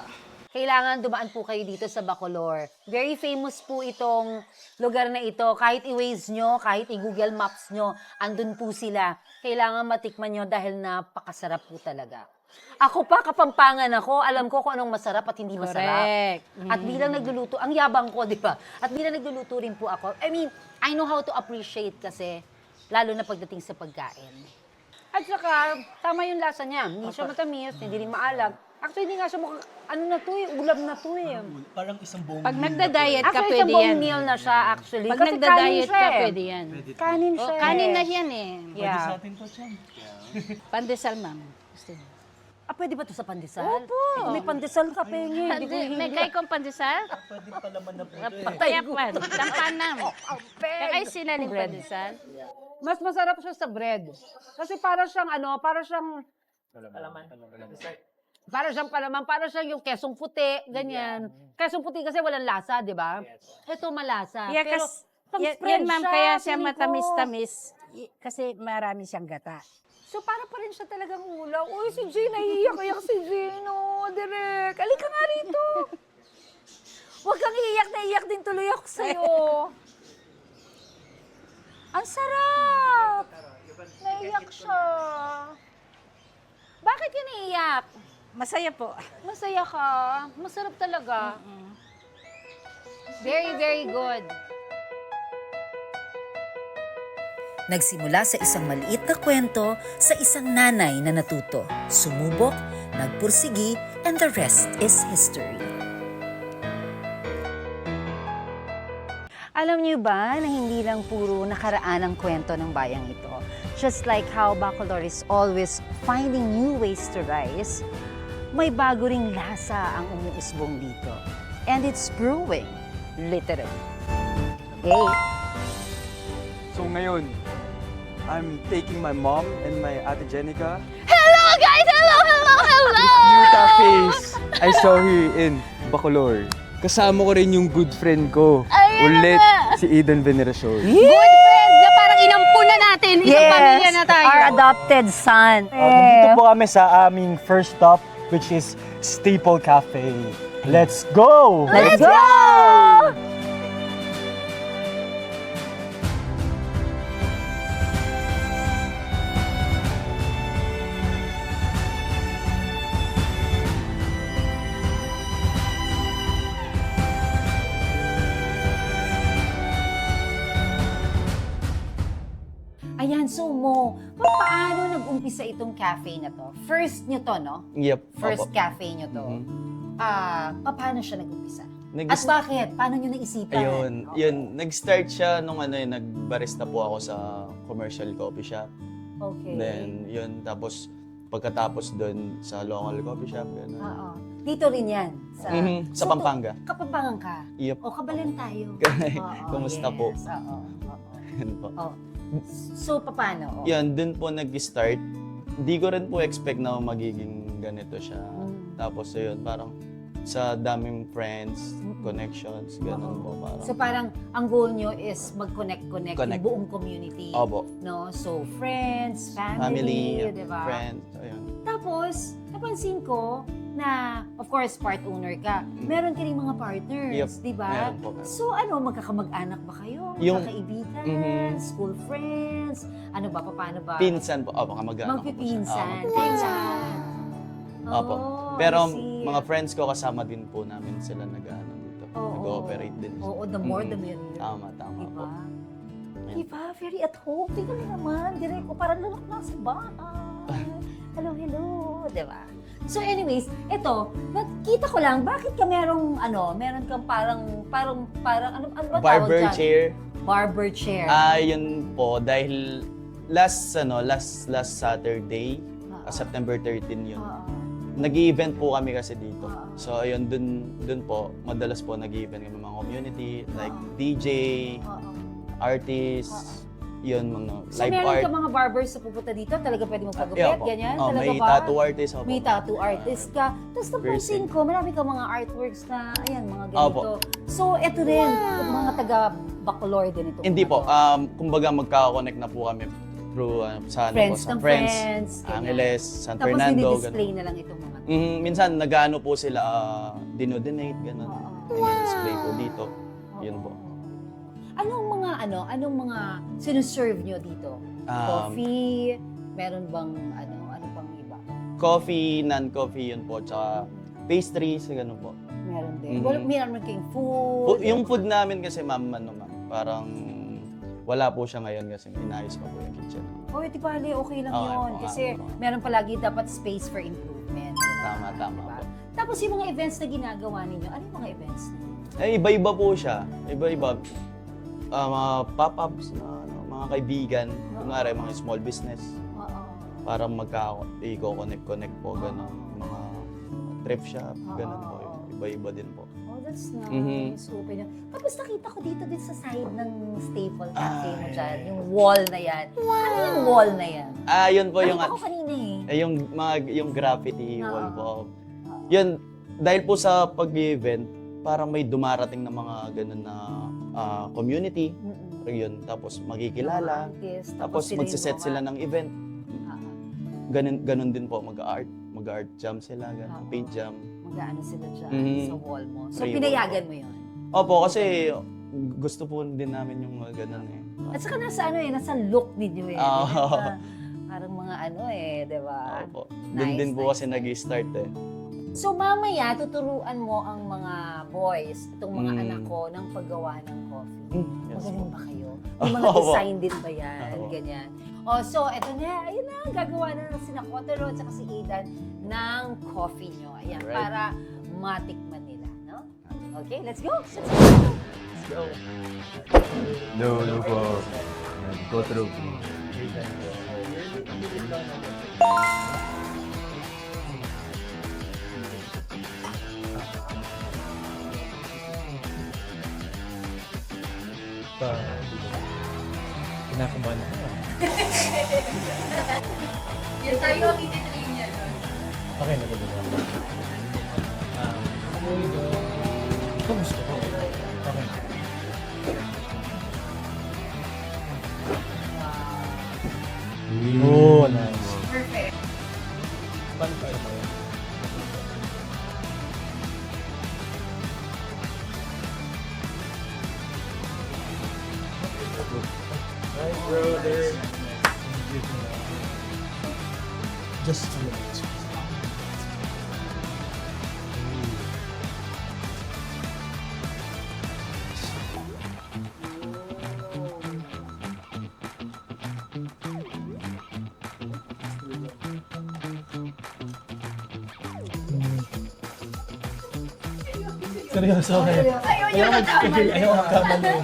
Kailangan dumaan po kayo dito sa Bacolor. Very famous po itong lugar na ito. Kahit i-Waze nyo, kahit i-Google Maps nyo, andun po sila. Kailangan matikman nyo dahil napakasarap po talaga. Ako pa, Kapampangan ako, alam ko kung anong masarap at hindi masarap. Correct. At bilang nagluluto, ang yabang ko, di ba? At bilang nagluluto rin po ako, I mean, I know how to appreciate kasi, lalo na pagdating sa pagkain. At saka, tama yung lasa niya. Hindi siya matamis, hindi rin maalat. Actually, hindi nga siya mukhang, ano na to eh, ulam na to eh. Parang isang buong Pag nagda-diet ka, Actually, pwede isang buong yan. meal na siya actually. Pag Kasi nagda-diet kanin siya ka, eh. pwede yan. Kanin Oh, siya kanin eh. na yan eh. Pwede Yeah. sa atin to, Chan. Pandesal, ma'am. Gusto niyo? Pwede ba to sa pandesal? Opo. May pandesal ka, pengi. Hindi ko May hindi. kay kong pandesal? Pwede palaman na po ito eh. Patay Kaya ko. pan, tampanam. Kaya kayo sinaling Bread. pandesal? Mas masarap siya sa bread. Kasi para siyang ano, para siyang palaman, para siyang yung kesong puti, ganyan. Kesong puti kasi walang lasa, di ba? Ito malasa. Yeah, Pero pag yan, spread ma'am, siya, kaya siya feeling ko. matamis-tamis. Kasi marami siyang gata. So, para pa rin siya talagang ulaw. Uy, si Jane, naiiyak-iyak si Jane. Oh, direk. Alika nga rito. Huwag kang iiyak, naiiyak din tuloy ako sa'yo. Ang sarap! Naiiyak siya. Bakit ka naiiyak? Masaya po. Masaya ka. Masarap talaga. Very, very good. Nagsimula sa isang maliit na kwento sa isang nanay na natuto, sumubok, nagpursigi, and the rest is history. Alam niyo ba na hindi lang puro nakaraan ang kwento ng bayang ito? Just like how Bacolor is always finding new ways to rise, may bago ring lasa ang umuusbong dito. And it's brewing, literally. Hey! So ngayon, I'm taking my mom and my Ate Jenica Hello guys! Hello! new cafes I saw here in Bacolor. Kasama ko rin yung good friend ko. Ulit, si Eden Veneracion. Good friend na parang inampun na natin. Isang pamilya na tayo. Our adopted son. Nandito po kami sa aming first stop, which is Staple Cafe. Let's go! Let's go! Ayan, so Mo, paano nag-umpisa itong cafe na to? First nyo to, no? Yep. First opo. cafe nyo to. Mhm. Paano siya nag-umpisa? Nag- At bakit? Paano nyo naisipan? Ayun, Oo. yun. Nag-start siya nung nagbarista po ako sa commercial coffee shop. Okay. Then, yun. Tapos, pagkatapos doon sa local coffee shop, gano'n. Oo. Dito rin yan. Sa Pampanga. Kapampangan ka? Yep. O, kabalan tayo. Kumusta po? Yes. Oo. Yun po. Oo. So, paano? Oo. Yun, dun po nag-start. Di ko rin po expect na magiging ganito siya. Tapos, yun, parang sa daming friends, connections, ganun po. Parang. So, parang ang goal nyo is mag-connect yung Connect. buong community. Opo. No? So, friends, Family, di ba? friends, ayun. Tapos, napansin ko na, of course, part owner ka. Meron ka rin mga partners, Yep, di ba? meron po. So, magkakamag-anak ba kayo? Yung- Magkakaibigan? Mhm. School friends? Ano ba? Paano ba? Pinsan po. Opo, kamag-anak ko po siya. Magpipinsan. Oo, Pinsan. Opo. Oh, Pero I see. mga friends ko kasama din po namin sila nag-ano dito. Oo. Nag-ooperate din. Oo, the more the Mhm. merrier. Tama po. Diba? Ayan. Diba? Very at home. Tingnan mo naman. Direct ko parang lalak na sa bahay. Hello, hello. Diba? So anyways, eto, nakita ko lang, bakit ka meron kang parang, ano ba tawag Barber dyan? chair. Barber chair. Yun po dahil last Saturday, Oo. September 13 yun. Oo. Nag-event po kami kasi dito. Oo. So ayun, dun po, madalas po nag-event kami mga community, like DJ, Oo. artists, yun, mga So live meron art. ka mga barbers sa pupunta dito? Talaga pwede magpagupit? Yeah, po. Ganyan? Oh, Talaga may ba? tattoo artist ako. May tattoo artist ka. Tapos napansin ko, marami ka mga artworks na, ayan, mga ganito. So, eto rin, mga taga Bacolor din ito. Hindi po, kumbaga magkaka-connect na po kami through sa friends sa ng friends. ganyan. Angeles, San Tapos Fernando. dinidisplay na lang itong mga Minsan nag-ano po sila, dinodonate, gano'n. Oo. display po dito. Yun po. Anong mga sinuserve nyo dito? Coffee? Meron bang ano pang iba? Coffee, non-coffee yun po, tsaka pastries, gano'n po. Meron din. Mhm. Meron kayong food? Yung food namin kasi ma'am, parang wala po siya ngayon kasi inayos pa po yung kitchen. Oh, di bale, okay lang Okay yun. po, Kasi okay po. meron palagi dapat space for improvement. Tama Diba? po. Tapos yung mga events na ginagawa ninyo, ano yung mga events na yun? Iba-iba po siya. Iba-iba. Mga pop-ups na mga kaibigan, kunwari mga small business. Oo. Para i-connect po, gano'n. Mga thrift shop, gano'n po. Iba-iba din po. Oh, that's nice. Mhm. Open na. Tapos nakita ko dito din sa side ng Staple Cafe mo dyan, yung wall na yan. Ano yung wall na yan? Yun po yung... Nakita ko kanina eh. yung graffiti Oo. wall po. Yun, dahil po sa pag-event, parang may dumarating na mga ganun na community. Mm-mm. Yun, tapos magkikilala. Artist, Tapos sila yung magsiset mga- sila ng event. Ah, Ganun din po, mag-art jam sila, ganun, Oo. paint jam. mag-aano sila dyan Mhm. sa wall mo. So, Free pinayagan mo yun. Opo, kasi gusto po din namin yung mga ganun eh. At saka nasa look ninyo eh. Oo. Parang mga di ba? Opo. Nice, Doon din po nice, kasi nice. nag-start eh. So mamaya tuturuan mo ang mga boys, itong mga Mm. anak ko, ng paggawa ng coffee. Yes Magaling po. ba kayo? May mga Opo. design din ba yan? Opo. Ganyan. Oh, so eto na, ayun na, gagawa na ng sina Kotero at saka si Aidan ng coffee nyo. Ayan, Alright. para matikman nila, no? Okay, let's go! Let's go! No po. Go through. Kinakabahan ako. Yan tayo ang ititrain niya. Okay na ba? Kamusta ko? Okay. Oh, nice. Perfect. Paano tayo ba? Nice, brother. Just a minute. Seryoso kayo. Ayaw magkamali.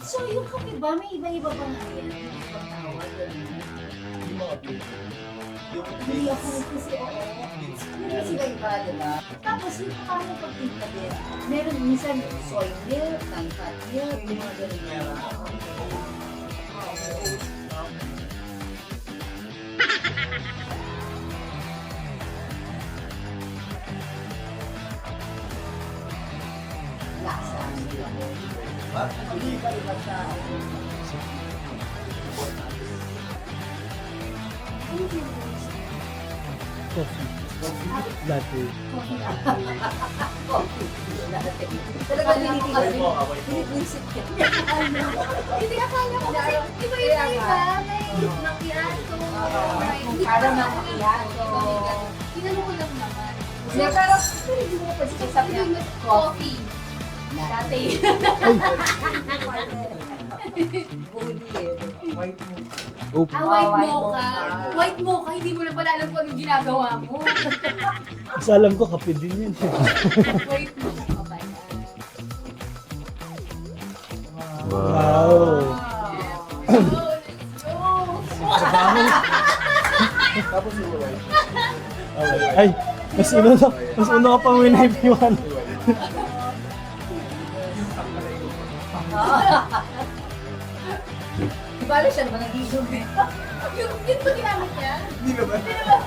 So, yung kape ba, may iba-iba pa nga yan? Ibang tawag. Hindi ako kasi, oo. Kasi iba-iba, diba? Tapos, yung paano pagtinta din? Meron minsan soy milk, non-fat milk, yung mga ganun, diba? Lasa. Iba-iba siya. Latte. Talaga nilitinig-isip ka. Hindi akala ko kasi iba-iba. May macchiato. Hindi Para ko alam. macchiato. Tinanong ko lang naman. Pero hindi mo pa siya Coffee. Latte. White mocha. White mocha, hindi mo na pala alam kung anong ginagawa mo. Kasi alam ko, kape din yun. White mocha ba yan? Wow. Ay, mas una ka pang winaypiwan. Bala siya naman nag-isog eh. Yun ba ginamit niya?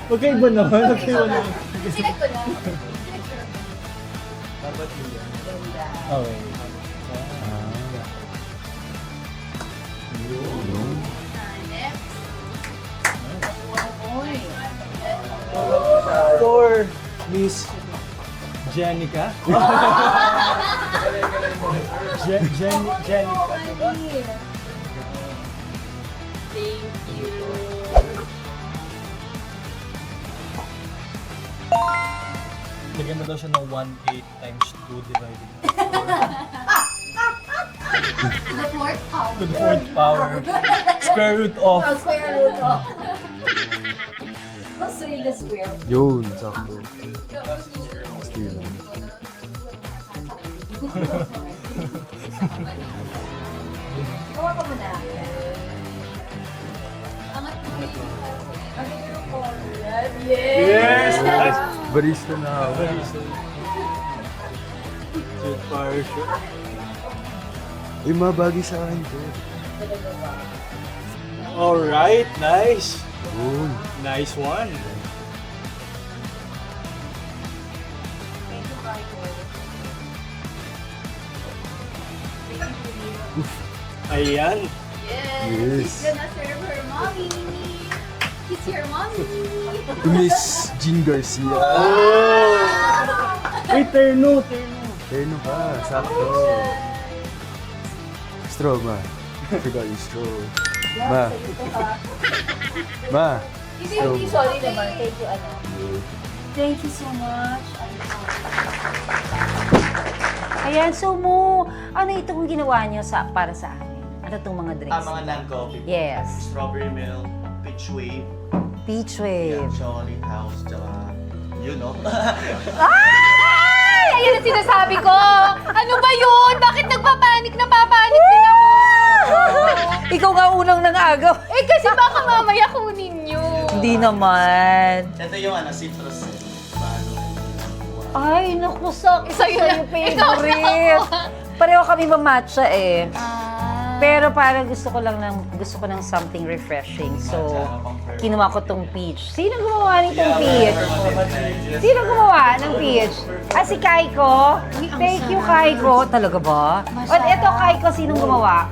Magkaiba naman, magkaiba naman. Select ko lang. Okay. For Miss Jenica. Jenica. Thank you. Lagyan mo daw siya ng 1/8 times 2 divided by 4. The fourth power. To the fourth power. Square root of. Square root of. Mas really square. Yun, sakto. Still. Gawa ka mo na. Angat mo yun. Yes! Nice! Barista na ako. Sweet power siya. Ay, mabagi sa akin to. Alright, nice! Yun. Nice one! Ayan! Yes. She's gonna serve her mommy. Kiss your mommy. Miss Jean Garcia. Oh! Wait, terno! Terno ka, sakto. Straw, ma. Forgot yung straw. Ma. Ma. Hindi, sorry naman. Thank you, ano. Thank you so much. Ayan, so Mo, ano itong ginawa niyo para sa akin? Ano itong mga drinks? Mga land coffee po. Yes. Strawberry milk, peach wave, Peach wave. chocolate house, tsaka yun, no? Ay! Ayan ang sinasabi ko! Ano ba yun? Bakit nagpapanik? Napapanik din ako! Ikaw nga unang nangagaw. Eh kasi baka mamaya kunin nyo. Hindi naman. Ito yung citrus. Ay, naku, sakto Sa'yo sa'yo na. favorite. Pareho kami mamatcha eh. Ah. Pero parang gusto ko ng something refreshing. So, kinuha ko tong peach. Sino gumawa nitong peach? Sino gumawa ng peach? Ah, si Kaiko? Thank you, Kaiko. Talaga ba? O, eto, Kaiko, sinong gumawa?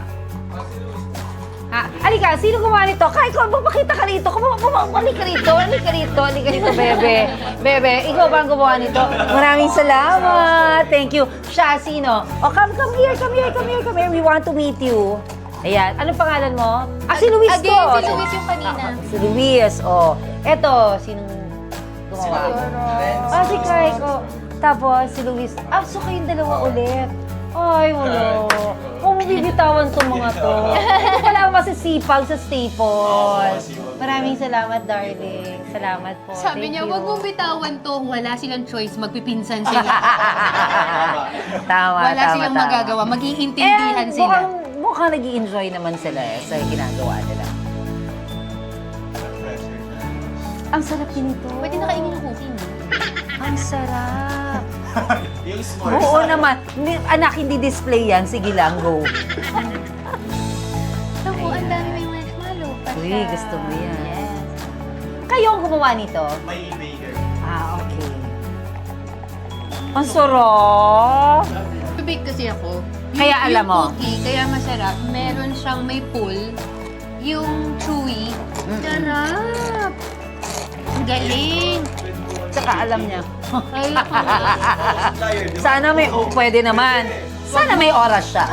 Ah, alika, sino gumawa nito? Kaiko, magpakita ka rito. Halika rito, bebe. Bebe, ikaw ba ang gumawa nito? Maraming salamat. Thank you. Siya, sino? Oh, come here. We want to meet you. Ayan, anong pangalan mo? Ah, si Luis to. Again, si Luis yung kanina. Si Luis, oh. Eto, sinong gumawa? Ah, si Kaiko. Tapos, si Luis. Ah, so kayong dalawa ulit. Ay, wala. Kung bibitawan tong mga to. Hindi pala masisipag sa Staples. Maraming salamat, darling. Salamat po. Sabi Thank niya, you. wag mong bitawan to. Wala silang choice. Magpipinsan sila. Tama, Wala tama, silang tama. magagawa. Mag-iintindihan And sila. mukhang nag-i-enjoy naman sila sa ginagawa nila. Ang sarap din ito. Pwede na kainin ng cooking. Ang sarap. Yung s'mores. Oo naman. Anak, hindi display yan. Sige lang, go. Naku, ang dami may marshmallow pa siya. Uy, gusto mo yan. Yes. Kayo ang gumawa nito? May baker. Ah, okay. Ang sarap. Bake kasi ako. Kaya alam mo. Yung cookie, kaya masarap. Meron siyang may pull. Yung chewy. Sarap. Ang galing. Tsaka alam niya. Ay, naku. Sana pwede naman. Sana may oras siya.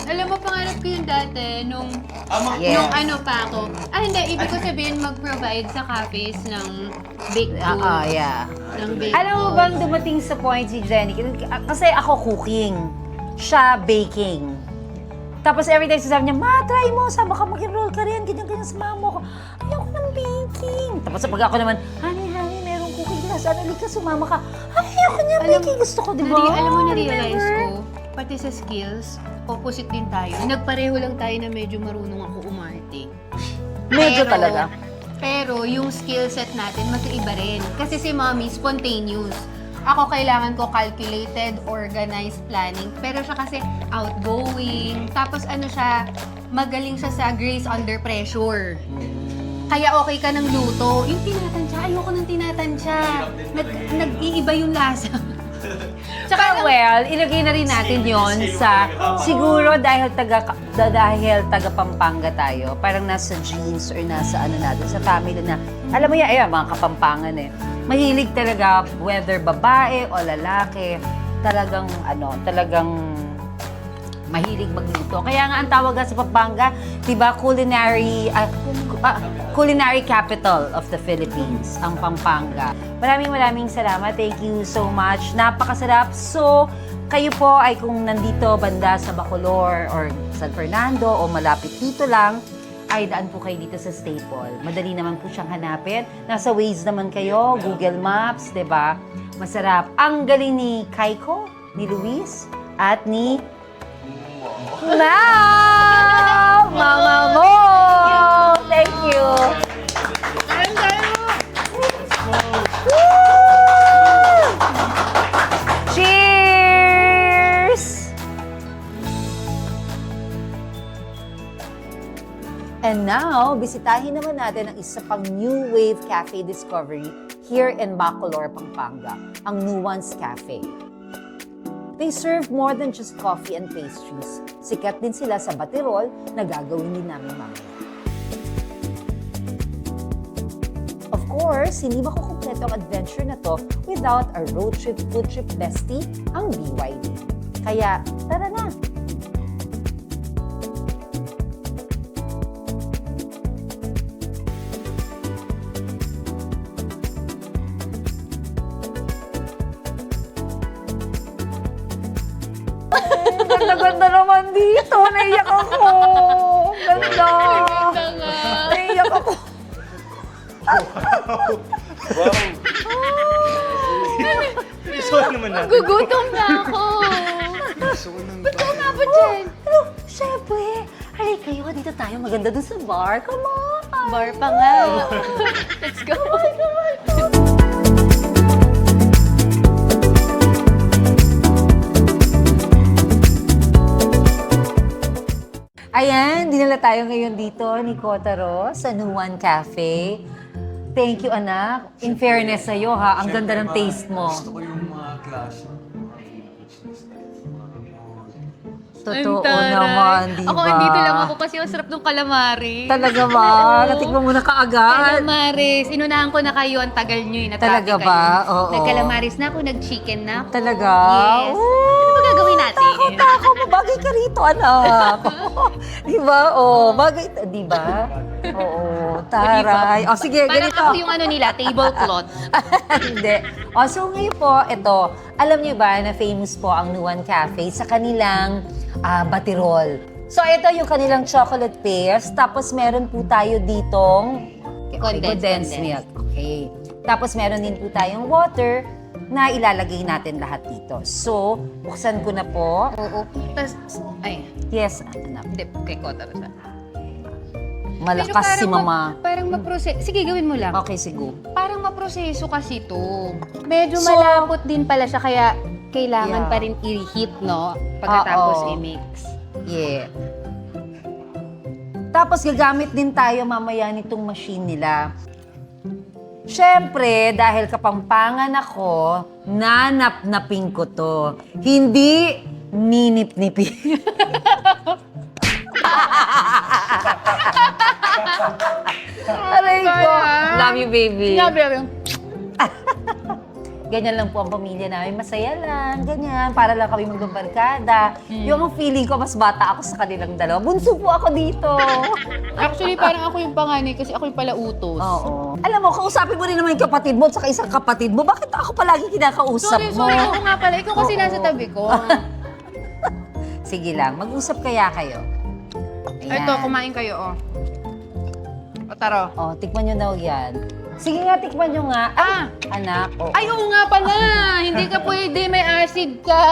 Alam mo, pangarap ko yung dati, nung Yes. nung ano pa ako. Ah, hindi. Ibig ko sabihin mag-provide sa cafes ng baked goods. Yeah. Ng baked Alam mo goods. bang dumating sa point si Jenny? Kasi ako cooking. Siya baking. Tapos every time sasabi niya, Ma, try mo, sama ka, mag-enroll ka rin, ganyan-ganyan sa mama ko. Ayoko ng baking. Tapos pag ako naman, honey, merong cooking class, halika, sumama ka. Ayoko niya baking, gusto ko, di ba? Alam mo, na-realize ko, pati sa skills, opposite din tayo. Nagpareho lang tayo na medyo marunong ako umarte. Medyo talaga. Pero yung skill set natin, magkaiba rin. Kasi si Mommy, spontaneous. Ako kailangan ko calculated, organized planning. Pero siya kasi outgoing. Tapos ano siya, magaling siya sa grace under pressure. Kaya okay ka ng luto. Yung tinatansya, ayoko ng tinatansya. Nag-iiba yung lasa. Tsaka well, ilagay na rin natin yon sa, siguro dahil taga Pampanga tayo, parang nasa genes or nasa ano natin, sa family na, alam mo yan, mga Kapampangan eh. Mahilig talaga, whether babae o lalaki, talagang mahilig magluto. Kaya nga ang tawag nga sa Pampanga, diba, culinary capital of the Philippines, ang Pampanga. Maraming salamat. Thank you so much. Napakasarap. So, kayo po ay kung nandito banda sa Bacolor or San Fernando o malapit dito lang, ay daan po kayo dito sa Staple. Madali naman po siyang hanapin. Nasa Waze naman kayo, Google Maps, diba? Masarap. Ang galing ni Kaiko, ni Luis, at ni Mama Mo! Thank you! Cheers! And now, bisitahin naman natin ang isa pang New Wave Cafe Discovery here in Bacolor, Pampanga, ang Nuance Cafe. They serve more than just coffee and pastries. Sikat din sila sa batirol na gagawin din namin mamaya. Of course, hindi makukumpleto ang adventure na to without a road trip, food trip bestie, ang BYD. Kaya, tara na! ganda naman dito. Naiyak ako. Ganda. Naiyak ako. Sorry naman natin. Gugutom na ako. Ba't ka umabot dyan? Ano, syempre. Halika kayo, dito tayo. Maganda dun sa bar. Come on. Bar pa nga. Let's go. Oh my God. Ayan, dinala tayo ngayon dito ni Kotaro sa Nuwan Cafe. Thank you, anak. In fairness sa'yo, ha? Ang ganda ng taste mo. Gusto ko yung mga class. Totoo naman, di ba? Ako, andito lang ako kasi ang sarap ng calamari. Talaga ba? Natikman mo na kaagad. Calamaris. Inunahan ko na kayo. Ang tagal nyo eh. Talaga Natraffic ba? kayo. Oo. Nag-calamaris na ako. Nag-chicken na ako. Talaga? Yes. Ano ba gagawin natin? Takot, mabagay ka rito, anak. Di ba? Oh, bagay, di ba? Oo, taray. O, sige, Parang ganito. ako yung ano nila, tablecloth. Hindi. O, so ngayon po, ito, alam niyo ba na famous po ang Nuwan Cafe sa kanilang batirol. So, ito yung kanilang chocolate pears. Tapos, meron po tayo ditong condensed milk. Okay. Tapos, meron din po tayong water na ilalagay natin lahat dito. So, buksan ko na po. Oo. Tapos, ay, Yes, anak. hindi, kay Kotaro siya. Malakas si mama. Parang maproseso. Sige, gawin mo lang. Okay, siguro. Parang maproseso kasi to. Medyo So, malapot din pala siya, kaya kailangan Yeah. pa rin i-heat, no? Pagkatapos Oo. i-mix. Yeah. Tapos gagamit din tayo mamaya nitong machine nila. Siyempre, dahil kapampangan ako, nanap-napin ko to. Hindi ninip-nipin. Aray ko. Love you, baby. Ganyan lang po ang pamilya namin. Masaya lang, ganyan. Para lang kami magbabarkada. Yung feeling ko, mas bata ako sa kanilang dalawa. Bunso po ako dito. Actually, parang ako yung panganay kasi ako yung pala utos. Oo. Alam mo, kausapin mo rin naman yung kapatid mo at saka isang kapatid mo. Bakit ako palagi kinakausap mo? Sorry, ako nga pala. Ikaw kasi nasa tabi ko. Sige lang, mag-usap kaya kayo. Ayan. Ito, kumain kayo, oh. Otaro. Oh, tikman nyo na yan. Sige nga, tikman nyo nga. Anak. Oh. Ay, oo nga pala. Hindi ka pwede, may acid ka.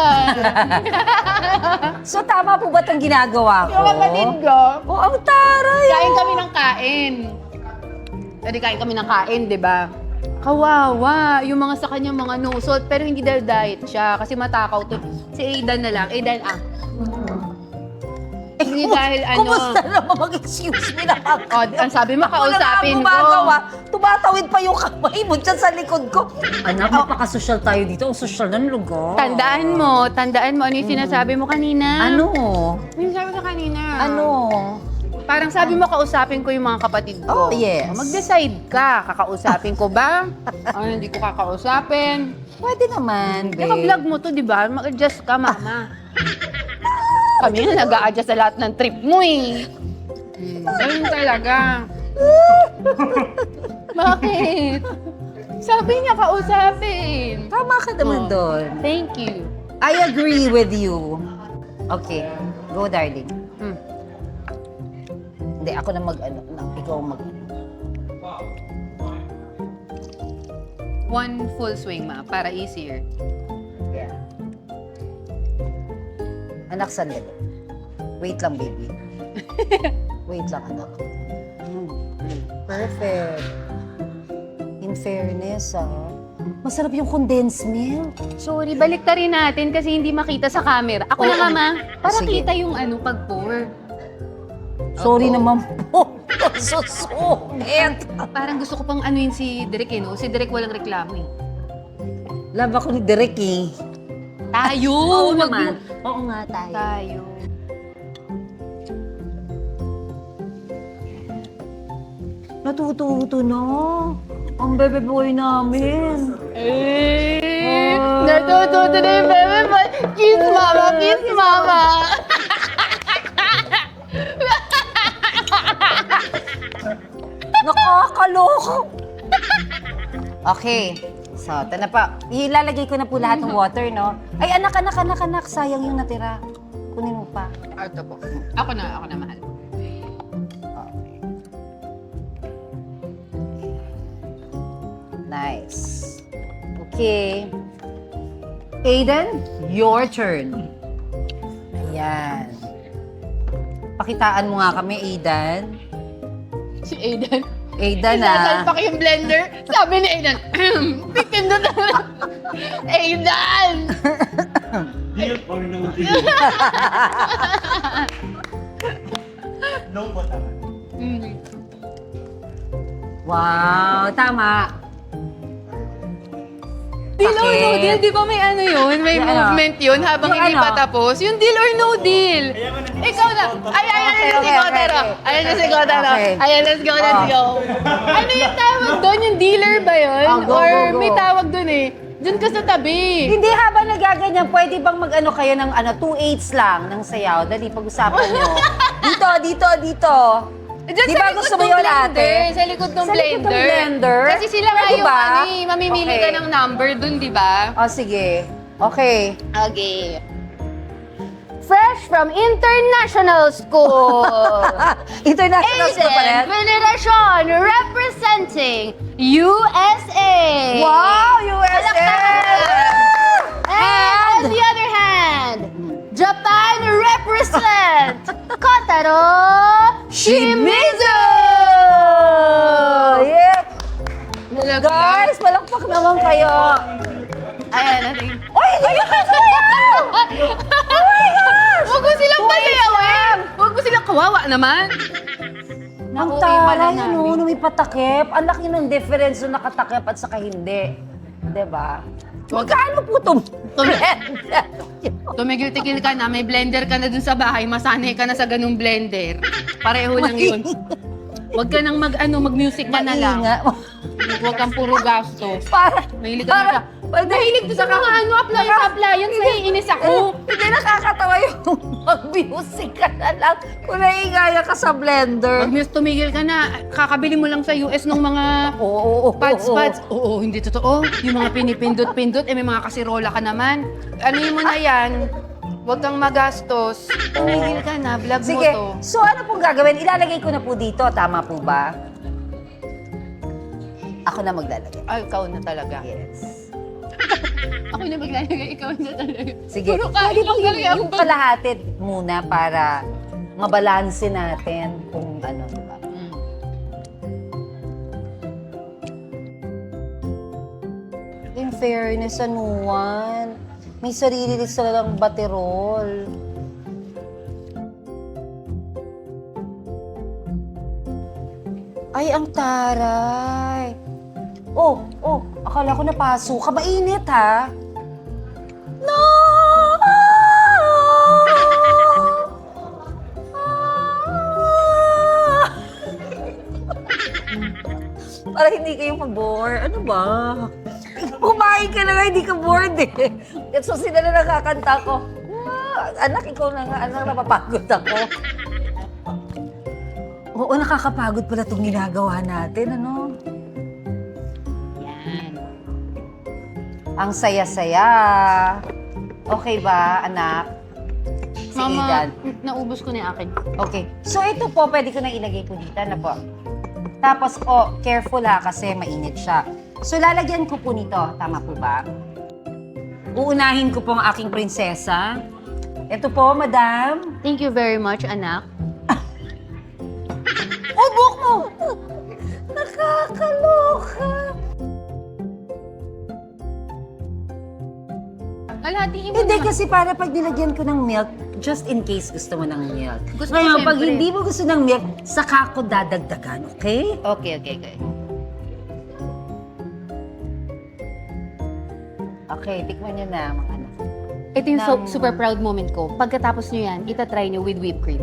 So, tama po ba itong ginagawa ko? Yung kapatid ko, Oh, ang taray. kain kami ng kain. Pwede kain kami ng kain, di ba? Kawawa, yung mga sa kanya mga no salt, pero hindi dahil diet siya kasi matakaw to. Si Aidan na lang. Aidan, Hindi dahil ano. Kumusta naman mag-excuse me na ako? Ang sabi mo, kausapin ko. gumagawa. Tumatawid pa yung kamay mo dyan sa likod ko. Anak, napaka-social tayo dito. Ang social ng lugar. Tandaan mo ano yung sinasabi mo kanina. Ano? Yung sabi mo kanina. Ano? Parang sabi mo, kausapin ko yung mga kapatid ko. Oh, yes. Mag-decide ka. Kakausapin ko ba? Hindi ko kakausapin. Pwede naman, babe. Naka-vlog mo to, di ba? Mag-adjust ka, mama. Kami na nag-a-adjust sa lahat ng trip mo eh. Ganun talaga. Bakit? Sabi niya, kausapin. Tama ka naman doon. Thank you. I agree with you. Okay. Go, darling. Hindi, ako na mag-ano. Ikaw mag-ano. One full swing, ma, para easier. Yeah. Anak, sandali. Wait lang, baby. Wait lang, anak. Perfect. In fairness, masarap yung condensed milk. Sorry, balik rin natin kasi hindi makita sa camera. Ako na nga, ma. Para Sige. kita yung pag-pour. Sorry naman po. Susungit. Parang gusto ko pang anuin si Derek eh, no? Si Derek walang reklamo eh. Love ako ni Derek eh. Tayo! Oo wag naman. mo- Oo nga tayo. Tayo. Natututo na. Ang bebe boy namin. Natututo na yung bebe boy. Kiss mama, kiss mama. Nakakaloko. Okay. So, ito na pa. Ilalagay ko na po lahat ng water, no? Ay, anak. Sayang yung natira. Kunin mo. pa. Ito po. Ako na mahal. Nice. Okay. Aiden, your turn. Ayan. Pakitaan mo nga kami, Aiden. Si Aiden. Aiden, Sasalpak yung blender. Sabi ni Aiden, pipindot na lang. Aiden! Deal or no deal? No po tama. Wow, tama. Deal or no Bakit? deal? Di ba may ano yun? May Yung ano? movement yun habang Yung hindi ano? pa tapos? Yung deal or no deal? Ikaw na. Ayan na si Kotero. Ayan na si Kotero. Okay. Ayan, let's go, let's go. Ano yung tawag doon? Yung dealer ba yun? Oh, go, Or go, go. may tawag doon eh? Doon ka sa tabi. Hindi, habang nagaganyan, pwede bang mag-ano kayo ng 2/8 lang ng sayaw? Dali, pag-usapan nyo. Dito. Diyan Di sa ba likod gusto mo ng yun, blender, ate? Sa likod ng Sa likod ng blender. blender? Kasi sila nga Pwede yung ba? ano eh, mamimili ka Okay. ng number dun, di ba? O, sige. Okay. Okay. Fresh from international school. International school pa rin? Aiden Veneracion representing USA. Wow, USA! And on the other hand, Japan represent Kotaro Shimizu. Yeah. Guys, palakpak naman kayo. Ayan natin. Uy, hindi ka sayaw! Huwag mo silang payayawin! Huwag mo silang kawawa naman! Ang Ako, taray, namin. ano, patakip. Ang laki ng difference nung nakatakip at saka hindi. Diba? Magkano po itong blender? Tumigil-tigil ka na, may blender ka na dun sa bahay, masanay ka na sa ganung blender. Pareho lang yun. Huwag ka nang mag-music ka na lang. Huwag kang puro gastos. Para, Mahilig ka na sa... Mahilig doon sa mga appliance, naiinis ako. Hindi nakakatawa yung mag-music ka na lang kung naingaya ka sa blender. Pag tumigil ka na, kakabili mo lang sa US ng mga Oo. pads. Oo, hindi totoo. Yung mga pinipindot-pindot, may mga kasirola ka naman. Ano mo na yan? Huwag kang magastos. Tumigil ka na, vlog Sige, mo to. so ano pong gagawin? Ilalagay ko na po dito, tama po ba? Ako na maglalagay. Ay, ikaw na talaga. Yes. Ako na maglalagay, ikaw na talaga. Sige, Puro ka, pwede bang maglalagay ako yung kalahati muna para mabalanse natin kung ano, diba? In fairness, anuan, may sarili rin sila ng baterol. Ay, ang taray. Oh, akala ko napaso ka. Mainit, ha? No! Para hindi kayo ma-bore. Ano ba? Kumain ka na nga, hindi ka bored eh. At so sila na nakakanta ko. Anak, ikaw na nga. Anak, napapagod ako. Oo, nakakapagod pala itong ginagawa natin, ano? Yan. Ang saya-saya. Okay ba, anak? Si Mama, Aidan. naubos ko na yung akin. Okay. So ito po, pwede ko na ilagay po dito. Ano po? Tapos, careful ha, kasi mainit siya. So lalagyan ko po nito. Tama po ba? Uunahin ko po ang aking prinsesa. Ito po, madam. Thank you very much, anak. Oh, buhok mo! Nakakaloka. Kalhatiin mo Hindi, naman. kasi para pag nilagyan ko ng milk, just in case gusto mo ng milk. Gusto ko Ngayon, pag syempre. hindi mo gusto ng milk, saka ko dadagdagan, okay? Okay. Okay, tikman nyo na, mga anak. Ito yung Ng- super proud moment ko. Pagkatapos nyo yan, itatry nyo with whipped cream.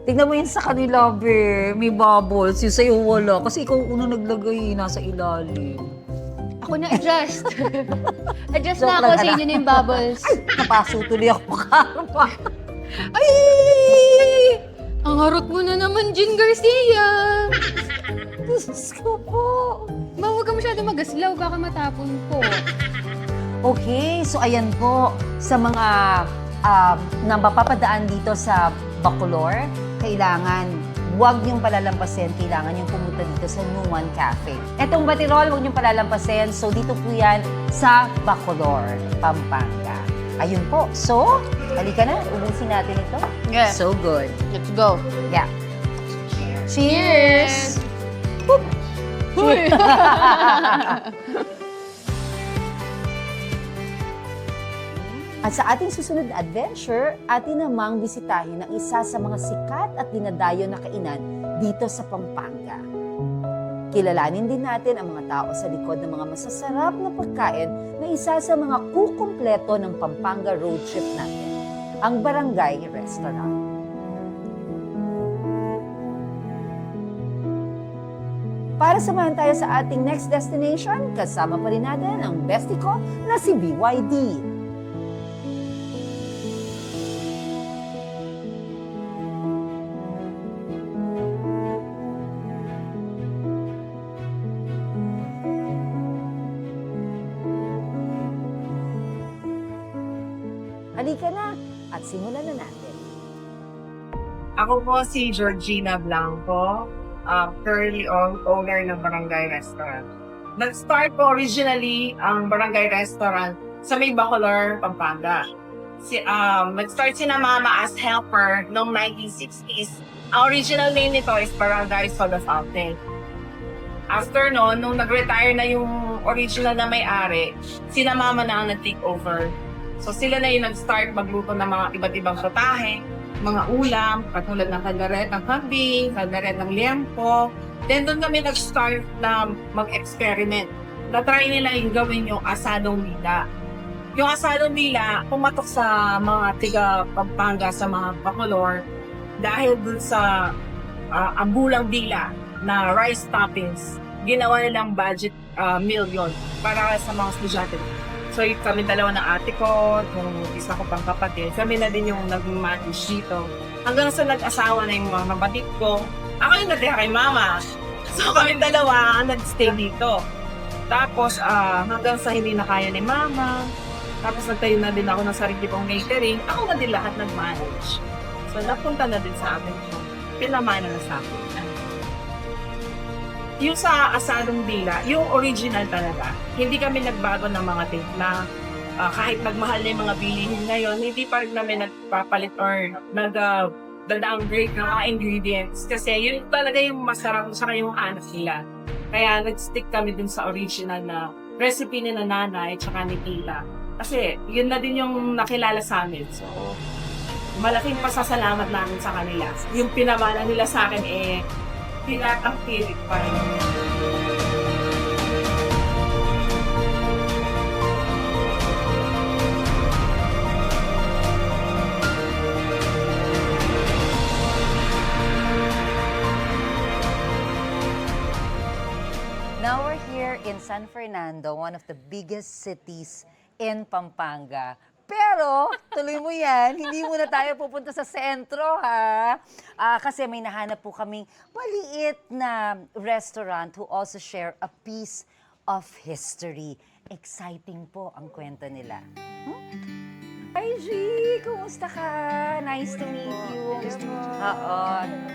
Tignan mo yun sa kanila, be. May bubbles. Yung sa'yo wala. Kasi ikaw unang naglagay, nasa ilalim. Ako na adjust. Adjust Joke na ako lang, sa anak. inyo na yung bubbles. Napaso tuloy ako karma. Ay! Ang harot mo na naman, Jean Garcia. Diyos ko po. Ba, huwag ka masyado magaslaw, baka matapon po. Okay, so ayan po. Sa mga na mapapadaan dito sa Bacolor, kailangan huwag niyong palalampasin, kailangan niyong pumunta dito sa Numan Cafe. Etong Batirol, huwag niyong palalampasin. So, dito po yan sa Bacolor, Pampanga. Ayun po. So, halika na, ubusin natin ito. Yeah. So good. Let's go. Yeah. Cheers! At sa ating susunod na adventure, atin namang bisitahin ang isa sa mga sikat at dinadayo na kainan dito sa Pampanga. Kilalanin din natin ang mga tao sa likod ng mga masasarap na pagkain na isa sa mga kukumpleto ng Pampanga road trip natin, ang Barangay Restaurant. Para samahan tayo sa ating next destination, kasama pa rin natin ang bestie ko na si BYD. Halika na at simulan na natin. Ako po si Georgina Blanco, currently owner ng Barangay Restaurant. Nag-start po originally ang Barangay Restaurant sa may Bacolor, Pampanga. Nag-start si na Mama as helper noong 1960s. Ang original name nito is Barangay Soda Fountain. After noon, nung nag-retire na yung original na may-ari, sina Mama na ang nag-take over. So sila na yung nag-start magluto ng mga iba't ibang putahe, mga ulam, katulad ng kaldaret ng kambing, kaldaret ng liempo. Then doon kami nag-start na mag-experiment. Na-try nila yung gawin yung asadong dila. Yung asadong dila, pumatok sa mga tiga Pampanga, sa mga Bacolor, dahil dun sa ambulang dila na rice toppings, ginawa nilang budget meal yun para sa mga estudyante. So, kami dalawa ng ate ko, yung isa ko pang kapatid, kami na din yung nag-manage dito. Hanggang sa nag-asawa na yung mga kapatid ko, ako yung natira kay Mama. So, kami dalawa nag-stay dito. Tapos, hanggang sa hindi na kaya ni Mama, tapos nagtayo na din ako ng sarili kong catering, ako na din lahat nag-manage. So, napunta na din sa akin yung pinamana na sa akin. Yung sa asadong dila, yung original talaga, hindi kami nagbago ng mga timpla. Kahit nagmahal na yung mga bilihin ngayon, hindi pa rin namin nagpapalit or nag-downgrade ng mga ingredients. Kasi yun talaga yung masarap sa yung anak nila. Kaya nag-stick kami dun sa original na recipe ni nanay at saka ni tita. Kasi yun na din yung nakilala sa amin. So, malaking pasasalamat namin sa kanila. Yung pinamana nila sa akin pinatangkilik pa rin. Now we're here in San Fernando, one of the biggest cities in Pampanga. Pero, tuloy mo yan, hindi muna tayo pupunta sa sentro, ha? Kasi may nahanap po kaming maliit na restaurant who also share a piece of history. Exciting po ang kwento nila. Hi, G! Kumusta ka? Nice to meet you. Oo.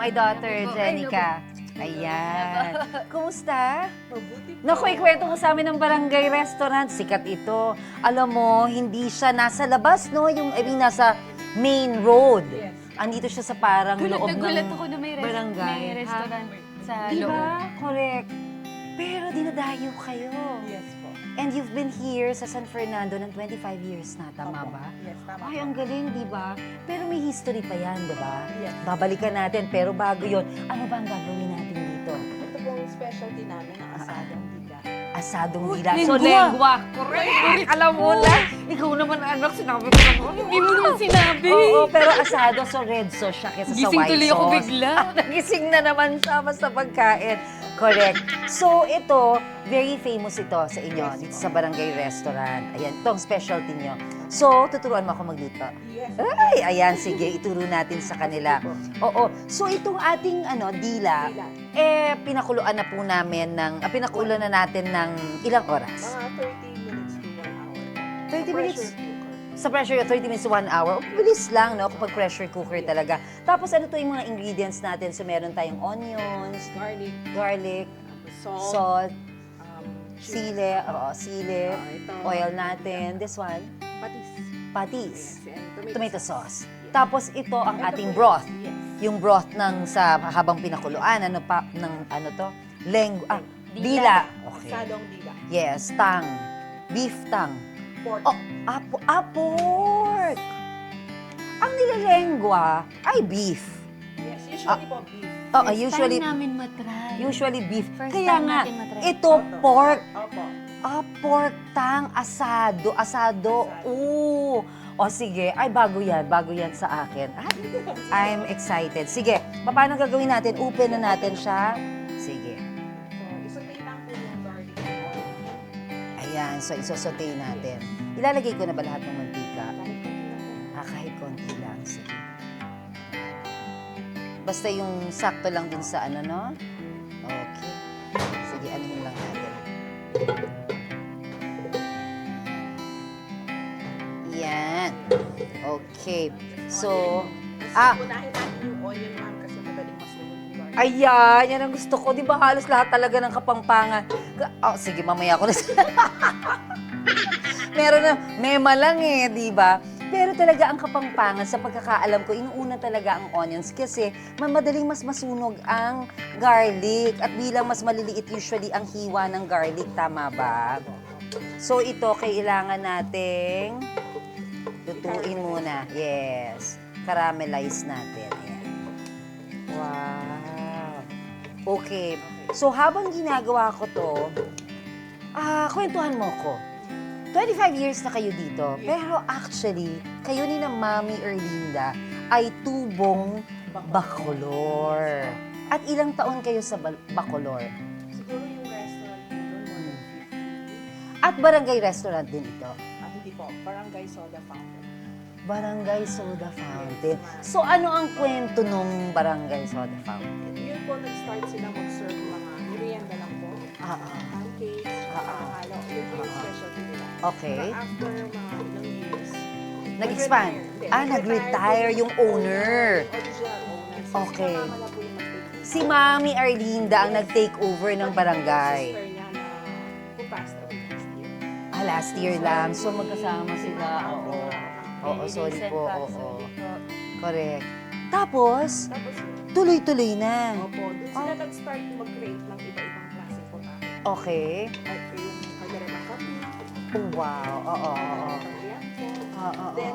My daughter, Jenica. Ayan. Kumusta? Naku, ikwento mo sa amin ng Barangay Restaurant. Sikat ito. Alam mo, hindi siya nasa labas, no? Nasa main road. Yes. Andito siya sa parang loob ng ako na may barangay. restaurant sa Diba? loob. Correct. Pero dinadayo kayo. Yes po. And you've been here sa San Fernando ng 25 years na, tama ba? Yes, tama. Ay, ang galing, di ba? Pero may history pa yan, di ba? Yes. Babalikan natin, pero bago yon, ano ba ang gagawin natin dito? Ito pong specialty namin ng asadong dila. Asadong dila. So, lengwa. Correct. Alam mo na. Ikaw naman, anak, sinabi ko na. Hindi mo naman sinabi. Oo, pero asado, so red sauce siya kesa sa Gising white tuloy ako sauce. bigla. Nagising na naman siya basta pagkain. Correct. So, ito, very famous ito sa inyo, dito sa Barangay Restaurant. Ayan, ito ang specialty nyo. So, tuturuan mo ako magluto. Yes. Ay, ayan, sige, ituro natin sa kanila. Oo. So, itong ating dila, pinakuluan na po namin pinakuluan na natin ng ilang oras? Mga 30 minutes to 1 hour. 30 minutes? Pressure cooker. Sa pressure, 30 minutes to 1 hour. Bilis lang, no? Kapag pressure cooker talaga. Tapos ano to yung mga ingredients natin? So meron tayong onions, garlic, salt, sili, oil natin. This one, patis, tomato sauce. Tapos ito ang ating broth. Yung broth ng sa habang pinakuluan, dila. Okay. Sadong dila. Yes, tang. Beef tang. Pork. Oh, pork. Ang nilalengwa ay beef. Yes, usually po beef. Oo, usually Time namin matry. usually beef. First Kaya time nga, natin matry. ito pork. Opo. Pork tang asado. Oo. O sige, ay bago yan sa akin. I'm excited. Sige, paano gagawin natin? Open na natin siya. Sige. So, isutay lang po yung garlic. Ayan, so isosote natin. Ilalagay ko na ba lahat ng mantika? Kahit konti lang. Sige. Basta yung sakto lang dun sa ano, no? Okay. Sige, anuhin lang natin. Yan. Okay. So, Unahin natin yung onion, ma'am, kasi madaling masunod yung garlic. ayan, yan ang gusto ko. Di ba halos lahat talaga ng Kapampangan? Sige, mamaya ko na. Meron na, mema lang di ba? Pero talaga ang Kapampangan, sa pagkakaalam ko, inuuna talaga ang onions kasi madaling mas masunog ang garlic at bilang mas maliliit usually ang hiwa ng garlic, tama ba? So ito, kailangan nating lutuin muna. Yes. Caramelize natin. Ayan. Wow. Okay. So habang ginagawa ko to, kwentuhan mo ko. 25 years na kayo dito, pero actually, kayo ni na Mami Erlinda ay tubong Bacolor. At ilang taon kayo sa Bacolor? Siguro yung restaurant dito, more than 50. At barangay restaurant din ito? Hindi po, Barangay Soda Fountain. Barangay Soda Fountain. So ano ang kwento nung Barangay Soda Fountain? Yun po, nag-start sila mag-serve mga merienda lang po. Pancakes, halo. Yun po yung specialty nila. Okay. Pero after mga ilang years, Nag-expand? nag-retire. Nag-retire yung owner. Yung original owner. So, Okay. si mama na po yung mag-take. Si Mami Arlinda ang nag-take over ng barangay. Sister niya na who passed away last year. Last year lang. So magkasama sila. Oo, sorry po. Oo. Correct. Tapos, Tapos yun, tuloy-tuloy na. opo, doon sila nag-start mag-create ng iba-ibang klaseng pagkain. Okay. Like yung Caldereta Coffee, Oh, wow. Oo. Then,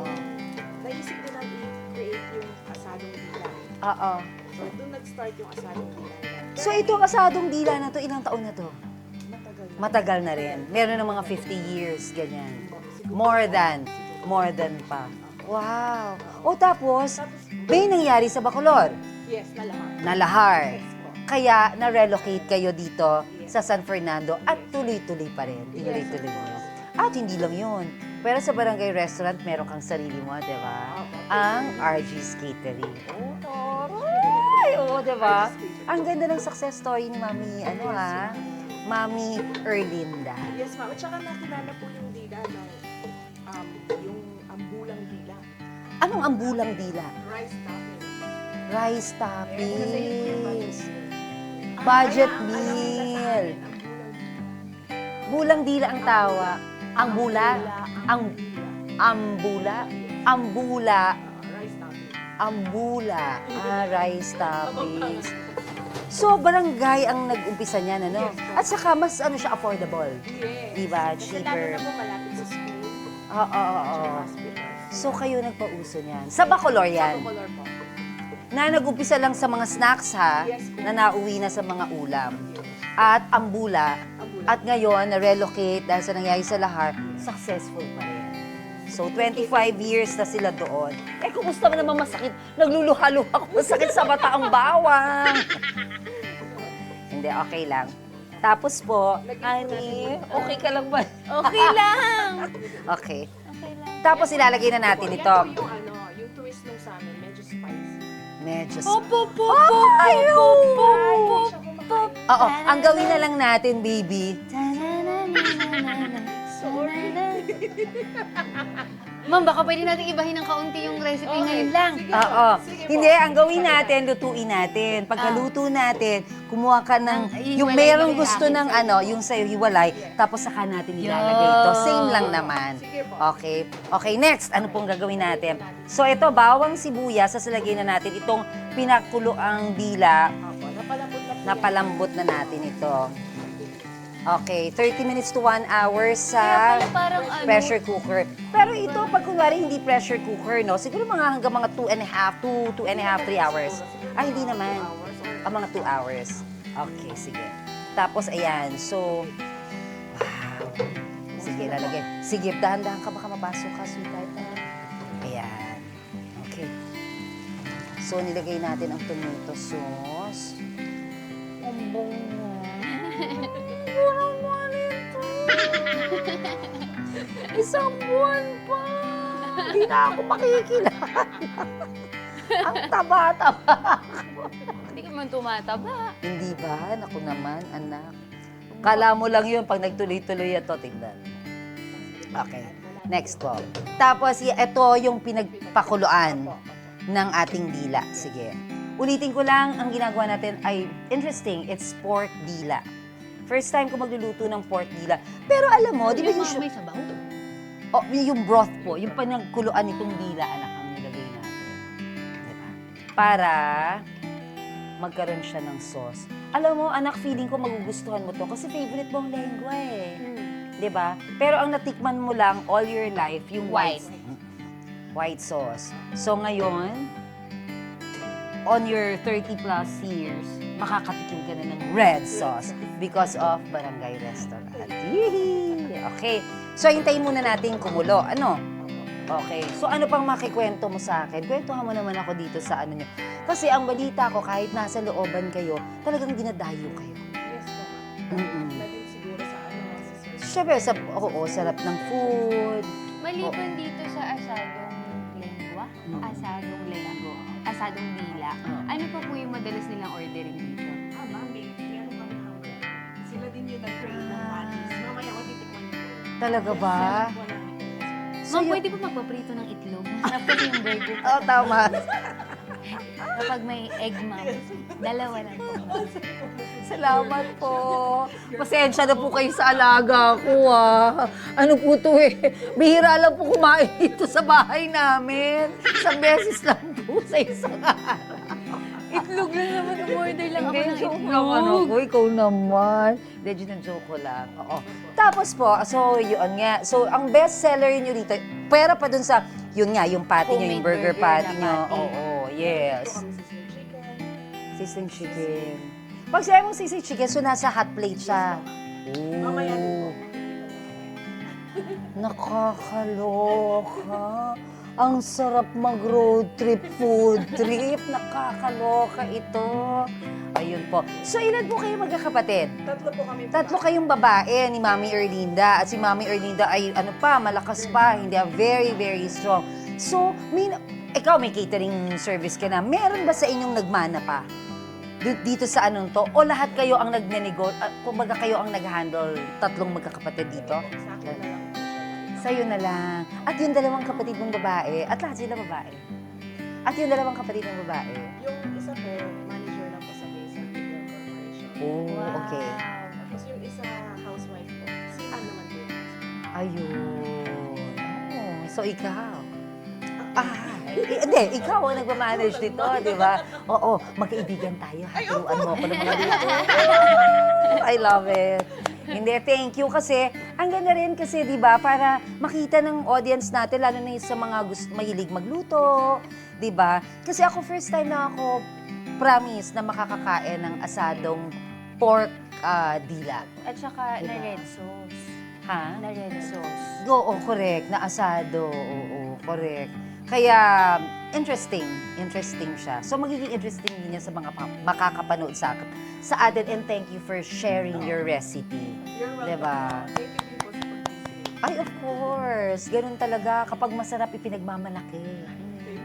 naisip din ang i-create yung asadong dila. Oo. So, doon nag-start yung asadong dila. So itong asadong dila na to, ilang taon na to? Matagal na. Matagal na rin. Meron ng mga 50 years, ganyan. More than pa. Wow. O tapos, may nangyari sa Bacolor? Yes, nalahar. Nalahar. Yes po. Kaya na-relocate kayo dito sa San Fernando at tuloy-tuloy pa rin. Tuloy-tuloy nyo. At hindi lang yun. Pero sa barangay restaurant, meron kang sarili mo, di ba? Ang RG's Catering. Oo, di ba? Ang ganda ng success story ni Mami, Mami Erlinda. Yes, ma'am. At saka nakilala po yung dila ng yung ambulang dila. Anong ang bulang dila? Rice topping. Rice Yes, kasi yun po yung toppings. budget Budget Kaya, meal. alam nila sa amin, Bulang dila ang tawa. Ang bula. Ang ambula. Ambula. rice topping. Ambula. Rice toppings. So, barangay ang nag-umpisa niyan, ano? At saka, mas siya, affordable. Yes. Diba? Kasi Cheaper. lalo na po malapit sa school. Oo. Hospital. So, kayo nagpauso niyan. Sa Bacolor Sa yan. Bacolor po. Na nag-umpisa lang sa mga snacks, ha? Yes, po. Na nauwi na sa mga ulam. At ambula. Ambula. At ngayon, na-relocate dahil sa nangyari sa Lahar, successful pa rin. So, 25 years na sila doon. Kumusta mo naman masakit? Nagluluha-luha ko, masakit sa mata ang bawang. Hindi, okay lang. Tapos po, honey, okay ka lang ba? Okay lang. Okay. Tapos ilalagay na natin ito. Yan po yung twist nung sa amin, medyo spicy. Medyo Opo. Oo, ang gawin na lang natin, baby. Ma'am, baka pwede natin ibahin ng kaunti yung recipe ngayon lang. Oo. Hindi, ang gawin natin, lutuin natin. Pagkaluto natin, kumuha ka ng, yung merong gusto ng yung sa'yo hiwalay, tapos saka natin ilalagay ito. Same lang naman. Okay. Okay, next, ano pong gagawin natin? So ito, bawang sibuyas, sasalagay na natin itong pinakulo ang dila. Napalambot na natin ito. Okay, 30 minutes to 1 hour sa Parang pressure cooker. Pero ito, pag kunwari hindi pressure cooker, no? Siguro hanggang mga 2.5, 3 hours. Ay, hindi naman. Mga 2 hours. Okay, sige. Tapos, ayan. So, wow. Sige, lalagay. Sige, dahan-dahan ka, baka mapasok ka, sweetheart. Ayan. Okay. So, nilagay natin ang tomato sauce. Ang bango. Isang buwan pa! Hindi na ako makikilala. Ang taba-taba. Hindi ka man tumataba. Hindi ba? Naku naman, anak. Kala mo lang yun pag nagtuloy-tuloy ito. Tingnan. Okay. Next po. Tapos, ito yung pinagpakuluan ng ating dila. Sige. Ulitin ko lang, ang ginagawa natin ay interesting. It's pork dila. First time ko magluluto ng pork dila. Pero alam mo, di ba yung... May sabaw? Oh, yung broth po, yung panagkuluan nitong dila, anak, ang nilagay natin. Diba? Para magkaroon siya ng sauce. Alam mo, anak, feeling ko magugustuhan mo to kasi favorite mong lengua eh. Diba? Pero ang natikman mo lang all your life, yung white sauce. So ngayon, on your 30 plus years, makakatikim ka na ng red sauce because of Barangay Restaurant. Yee! Okay. So, hintayin muna natin kumulo. Ano? Okay. So, ano pang makikwento mo sa akin? Kwentuhan mo naman ako dito sa ano nyo. Kasi ang balita ko, kahit nasa looban kayo, talagang dinadayo kayo. Yes, siguro sa Siyempre, sarap ng food. Maliban dito sa asadong lengua, asadong dila, ano pa po yung madalas nilang ordering dito? Mami, meron kami hawak. Sila din yung nag-create ng panis. Mamaya, matitikman niyo. Talaga ba? Ma'am, pwede po magpaprito ng itlog. Masarap kasi yung burger. Oo, tama. Kapag may egg, ma'am. Dalawa lang po. Salamat po. Pasensya na po kayo sa alaga ko, ah. Ano po to eh? Bihira lang po kumain dito sa bahay namin. Isang beses lang po sa isang araw. Itlog lang naman. Umorder lang ako ng Joke itlog. naman ako. Ikaw naman. Legit na joke ko lang. Oo. Tapos po, so yun nga. So, ang best seller nyo dito, pera pa dun sa, yun nga, yung patty nyo, yung Homemade burger burger patty na nyo. patty. Oo, yes. Sizzling chicken. Pag sinabi mong sizzling chicken, so nasa hot plate siya. Mamaya din po. Nakakaloka. Ang sarap mag-road trip, food trip. Nakakaloka ito. Ayun po. So, ilan po kayo magkakapatid? Tatlo po kami. Tatlo kayong babae ni Mami Erlinda. At si Mami Erlinda ay malakas pa. Hindi, very, very strong. So, ikaw may catering service ka na. Meron ba sa inyong nagmana pa? Dito sa anong to? O lahat kayo ang kumbaga kayo ang nag-handle tatlong magkakapatid dito? Sa'yo na lang. At yung dalawang kapatid mong babae, at lahat sila babae. At yung dalawang kapatid mong babae. Yung isa po, manager lang po sa Mesa Media Corporation. Oh, okay. Tapos yung isa, housewife po. Si Ann naman po. Ayun. Oh, so ikaw. Hindi, ikaw ang nagmamanage dito, di ba? Oo, magkaibigan tayo. Haturuan mo ako ng mga dito. I love it. Hindi, thank you kasi ang ganda rin kasi, di ba, para makita ng audience natin, lalo na sa mga mahilig magluto, di ba? Kasi ako, first time na ako promise na makakakain ng asadong pork dila. At saka Diba? na red sauce. Ha? Na red sauce. Oo, correct. Na asado. Oo, correct. Kaya, interesting siya. So, magiging interesting din yan sa mga makakapanood sa atin. And thank you for sharing your recipe. You're welcome. Diba? Thank you din po sa pag-visit. Ay, of course. Ganun talaga. Kapag masarap, ipinagmamalaki.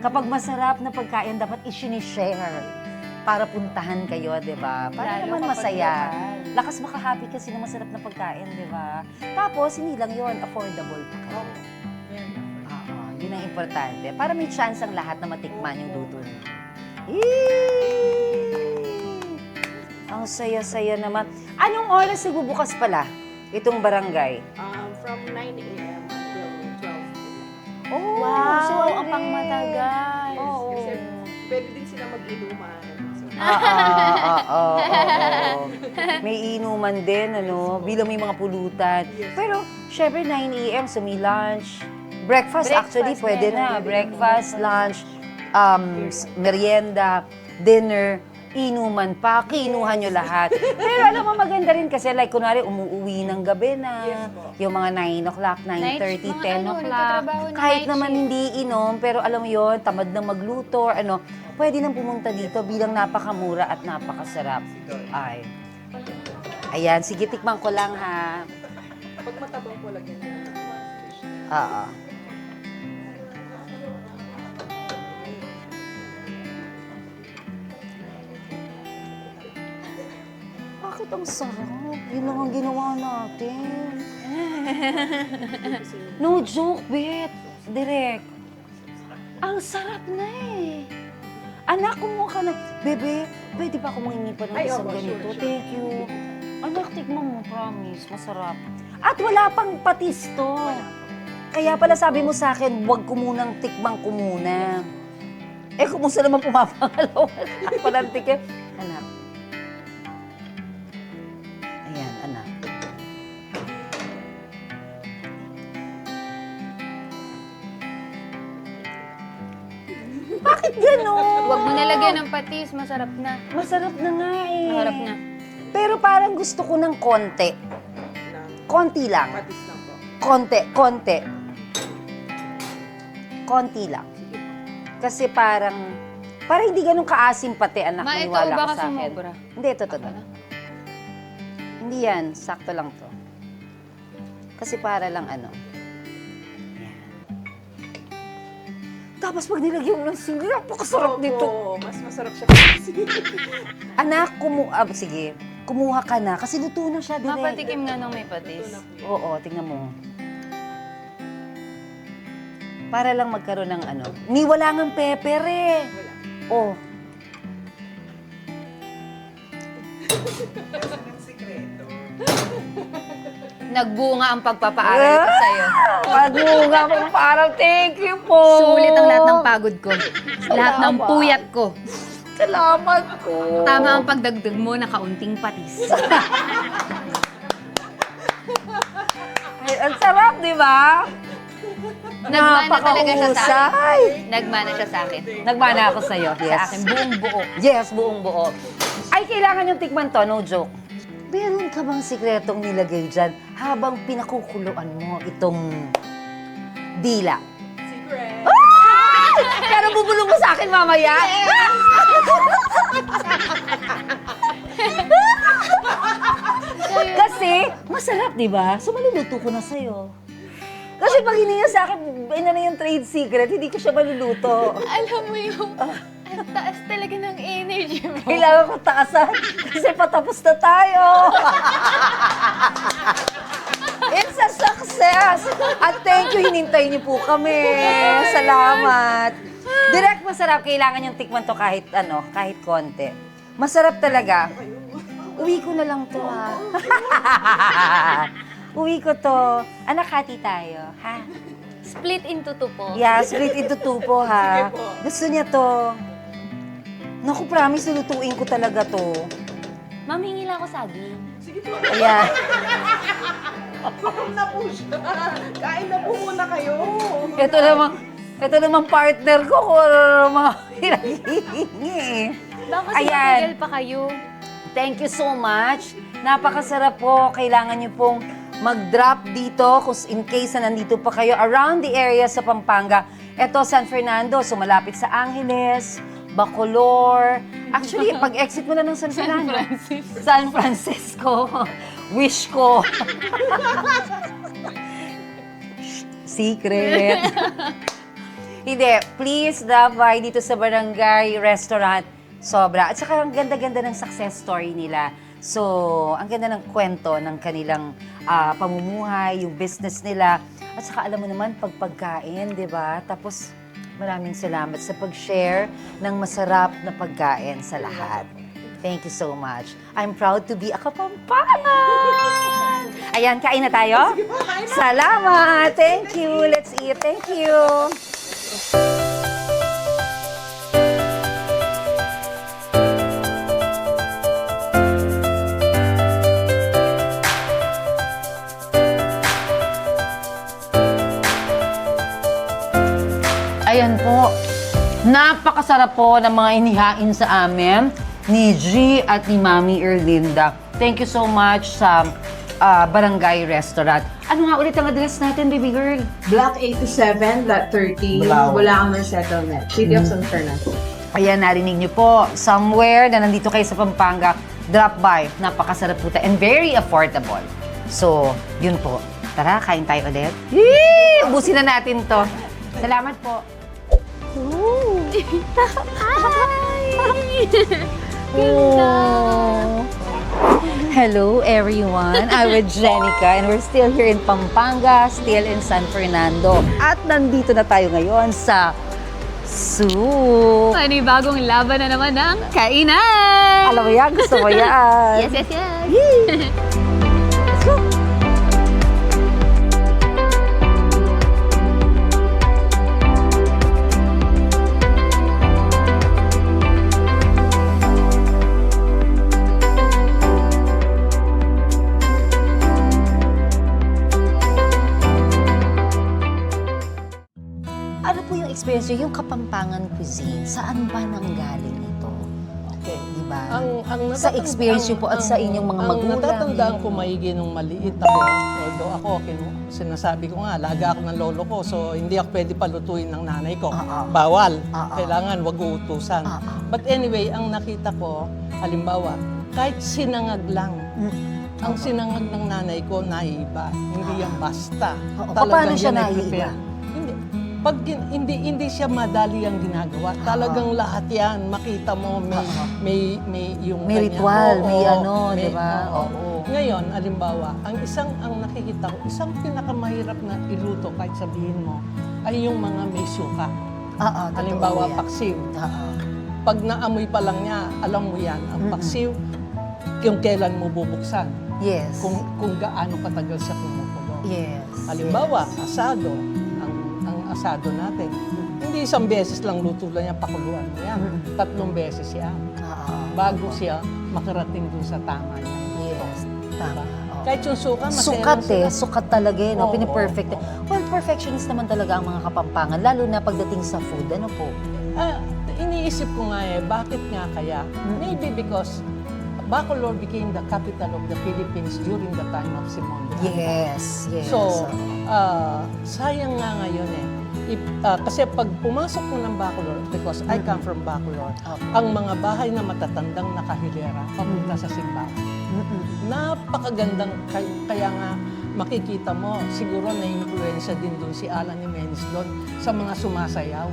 Kapag masarap na pagkain, dapat i-share. para puntahan kayo, di ba? Para Lalo naman kapag masaya. lokal. Lakas maka-happy kasi na masarap na pagkain, di ba? Tapos, hindi lang yun, affordable pa kayo. Oo, yun ang importante. Para may chance ang lahat na matikman yung luto niyo. Ang saya-saya naman. Anong oras nagbubukas pala itong barangay? From 9 a.m. until 12 Oh, Wow, so ang pangmatagal. Oo. Kasi pwede din sila mag-inuman. So, Oo. May inuman din, ano, bilang may mga pulutan. Pero, syempre, 9 a.m. so may lunch. Breakfast actually, pwede na. Breakfast, lunch, merienda, dinner, inuman pa, kinuha nyo lahat. Pero alam mo, maganda rin kasi like, kunwari, umuwi ng gabi na, yung mga 9 o'clock, 9:30, 10 o'clock. nagtatrabaho na Kahit night naman shift. hindi inom, pero alam mo yon, tamad na magluto, or ano, pwede nang pumunta dito bilang napakamura at napakasarap. Ay. Ayan, sige, tikman ko lang ha. pag matabang po, lagyan nyo ng fish. Oo. Bakit ang sarap? Yun lang ang ginawa natin. No joke, Bet. Direk. Ang sarap na eh. Anak, kumuha ka na. Bebe, pwede ba ako mangingi pa ng Ay, isang opo, ganito? sure. Thank you. Anak, tikman mo, promise. Masarap. At wala pang patis to. Kaya pala sabi mo sa akin, huwag ko munang tikmang ko muna. Eh, kumusta naman pumapangalaw? Ako lang tikim. Anak. Ayan, anak. Bakit gano'n? Huwag mo nalagyan ng patis, masarap na. Masarap na nga eh. Masarap na. Pero parang gusto ko ng konti. Konti lang. Patis lang po. Konti. Konti lang. Kasi parang hindi ganun kaasim pati, anak. Ma, ito Maniwala ka baka sa akin. sumobra. Hindi, ito. Hindi yan. Sakto lang to. Kasi para lang ano. Yan. Tapos pag nilagyan mo ng sili, napakasarap nito. Opo, mas masarap siya kasi. Anak, sige. Kumuha ka na. Kasi luto na siya direct. Mapatikim nga nung may patis. Oo, tingnan mo. Para lang magkaroon ng ano. Ni wala ngang pepper eh. Oh. Nagbunga ang pagpapaaral ko sa'yo. Pagunga mo parang thank you po. Sulit ang lahat ng pagod ko. Lahat ng puyat ko. Salamat po. Tama ang pagdagdag mo na kaunting patis. Ay, ang sarap, di ba? Nagmana talaga siya sa akin. Napakahusay. Nagmana siya sa akin. Nagmana ako sa'yo. Yes. Sa akin, buong buo. Yes, buong buo. Ay, kailangan yung tikman to, no joke. Meron ka bang sikretong nilagay dyan habang pinakukuluan mo itong dila? Secret. Pero bubulong mo sa akin mamaya. Kasi, masarap, di ba? So, maluluto ko na sa'yo. Kasi pag hindi niya sa akin, ina na yung trade secret, hindi ko siya maluluto. Alam mo yung, ang taas talaga ng energy mo. Kailangan ko taasan kasi patapos na tayo. It's a success! At thank you, hinintay niyo po kami. Salamat. Direct masarap, kailangan yung tikman to kahit ano, kahit konti. Masarap talaga. Uwi ko na lang to, ha? Uwi ko to. Anak, hati tayo, ha? Split into two po. Yeah, split into two po, ha? Gusto niya to. Naku, promise, lutuin ko talaga to. Ma'am, hingi lang ako saging. Sige po. Ayan. Gutom na po siya. Kain na po muna kayo. Ito namang partner ko kung ano mga hinahingi. Baka Ayan. sinapigil pa kayo. Thank you so much. Napakasarap po. Kailangan niyo pong mag-drop dito kung in case na nandito pa kayo around the area sa Pampanga. Ito, San Fernando. So, malapit sa Angeles, Bacolor. Actually, pag-exit mo na ng San Fernando. San Francisco. Wish ko. Secret. Hindi, please drop by dito sa Barangay Restaurant. Sobra. At saka ang ganda-ganda ng success story nila. So, ang ganda ng kwento ng kanilang pamumuhay, yung business nila. At saka alam mo naman, pagkain, di ba? Tapos, maraming salamat sa pag-share ng masarap na pagkain sa lahat. Thank you so much. I'm proud to be a Kapampangan! Ayan, kain na tayo? Salamat! Thank you! Let's eat. Thank you! Ayan po. Napakasarap po ng mga inihain sa amin ni G at ni Mami Erlinda. Thank you so much sa Barangay Restaurant. Ano nga ulit ang address natin, baby girl? Block 87, Lot 30, Bulacan Settlement, City of San Fernando. Ayan, narinig niyo po. Somewhere na nandito kayo sa Pampanga, drop by. Napakasarap po and very affordable. So, yun po. Tara, kain tayo ulit. Yee! Ubusin na natin to. Salamat po. Oh. Hello everyone, I'm with Jenica and we're still here in Pampanga, still in San Fernando. At nandito na tayo ngayon sa Soup. Bagong laban na naman ng kainan! Alam mo yan, gusto mo yan. Yes, yes, yes! Let's go! Ano po yung experience nyo, yung Kapampangan cuisine, saan ba nanggaling ito? Okay. Di ba? Ang Sa experience nyo po at sa inyong mga magulang. Ang natatandaan ko maigi nung maliit ako, although ako, sinasabi ko nga, alaga ako ng lolo ko, so hindi ako pwede palutuin ng nanay ko. Bawal. Kailangan wag uutusan. But anyway, ang nakita ko, halimbawa, kahit sinangag lang, ang sinangag ng nanay ko, naiba. Hindi yan basta. Paano siya yan naiiba? Hindi. Pag hindi siya madali ang ginagawa. Talagang lahat yan, makita mo, may yung May kanya. ritual, Oo, may ano, may- di ba? oo. Ngayon, halimbawa, ang nakikita ko, isang pinakamahirap na iluto, kahit sabihin mo, ay yung mga may suka. Halimbawa, paksiw. Pag naamoy pa lang niya, alam mo yan, ang paksiw, yung kailan mo bubuksan. Yes. Kung gaano katagal siya kumukulo. Yes. Halimbawa, asado, ang asado natin. Hindi isang beses lang luto lang yan, pakuluan mo yan. 3 beses yan. Bago siya makarating dun sa tama niya. Yes. Tama. Kahit yung suka, Sukat sila. sukat talaga no? Oo, Piniperfect. Well, perfectionist naman talaga ang mga Kapampangan, lalo na pagdating sa food. Ano po? Iniisip ko nga bakit nga kaya? Maybe because Bacolor became the capital of the Philippines during the time of Simon Bolívar. Yes, yes. So, sayang nga ngayon kasi pag pumasok mo ng Bacolor, because I come from Bacolor, ang mga bahay na matatandang nakahilera papunta sa simbahan. Napakagandang, kaya nga makikita mo, siguro na-influensya din doon si Alan Jimenez doon sa mga sumasayaw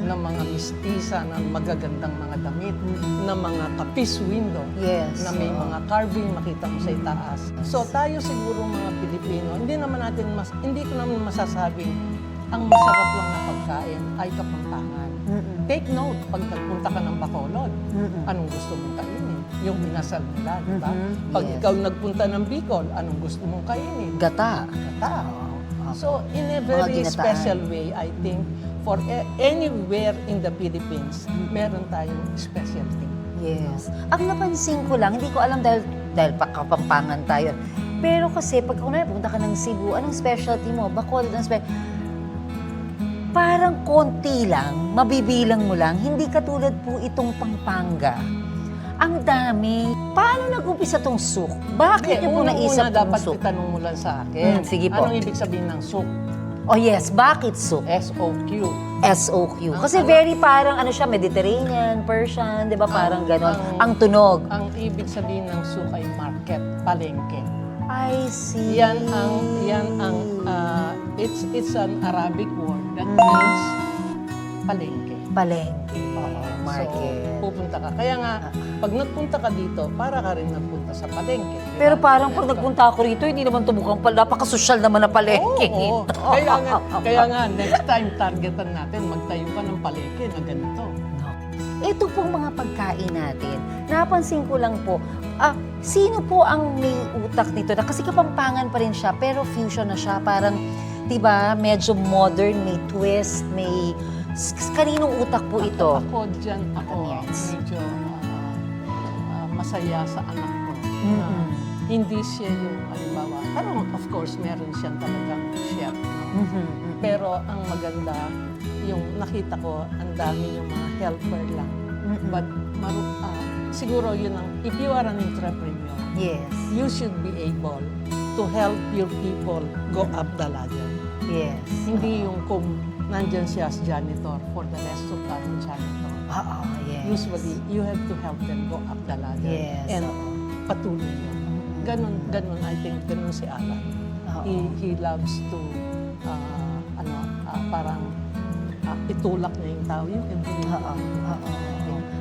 ng mga mistisa ng magagandang mga damit, na mga kapis window, Yes. na may mga carving makita mo sa itaas. So tayo siguro mga Pilipino, hindi ko naman masasabing ang masarap lang na pagkain ay Kapampangan. Take note, pag nagpunta ka ng Bacolod, anong gusto mong kainin? Yung inasal nila, di ba? Pag Yes. ikaw nagpunta ng Bicol, anong gusto mong kainin? Gata. Gata. So, in a Mga very ginataan. special way, I think, for anywhere in the Philippines, meron tayong specialty. Yes. Ang napansin ko lang, hindi ko alam dahil Kapampangan tayo. Pero kasi, pag punta ka ng Cebu, anong specialty mo? Bacolod, anong specialty? Parang konti lang, mabibilang mo lang, hindi katulad po itong Pampanga. Ang dami. Paano nag-umpisa tong souk? Bakit niyo po naisip Una, tong dapat souk? itanong mo lang sa akin. Sige po. Anong ibig sabihin ng souk? Oh yes, bakit souk? S-O-Q. S-O-Q. Kasi very parang ano siya, Mediterranean, Persian, di ba? Parang ganon. Ang tunog. Ang ibig sabihin ng souk ay market, palengke. I see. Yan ang it's an Arabic word that means palengke. Palengke, Oo. market. So, pupunta ka. Kaya nga, pag nagpunta ka dito, para ka rin nagpunta sa palengke. di ba? Pero parang pag nagpunta ako rito, hindi naman ito mukhang napaka-social naman na palengke. Oo. Kaya nga, next time, targetan natin, magtayo ka ng palengke na ganito. Ito pong mga pagkain natin, napansin ko lang po, sino po ang may utak nito? Kasi Kapampangan pa rin siya, pero fusion na siya. Parang, diba, medyo modern, may twist, may... Kaninong utak po ito? Ako dyan, Yes. medyo masaya sa anak ko. Na hindi siya yung, halimbawa, pero of course, meron siyang talagang chef. No? Pero ang maganda, yung nakita ko, ang dami yung mga helper lang. But siguro yun ang, if you are an entrepreneur, Yes. you should be able to help your people go up the ladder. Yes. Hindi yung kung nandyan siya as janitor for the rest of time janitor. Yes. Usually, you have to help them go up the ladder. Yes. And patuloy yun. Ganon, I think, ganon si Alan. He loves to, parang itulak niya yung tao. You can do it.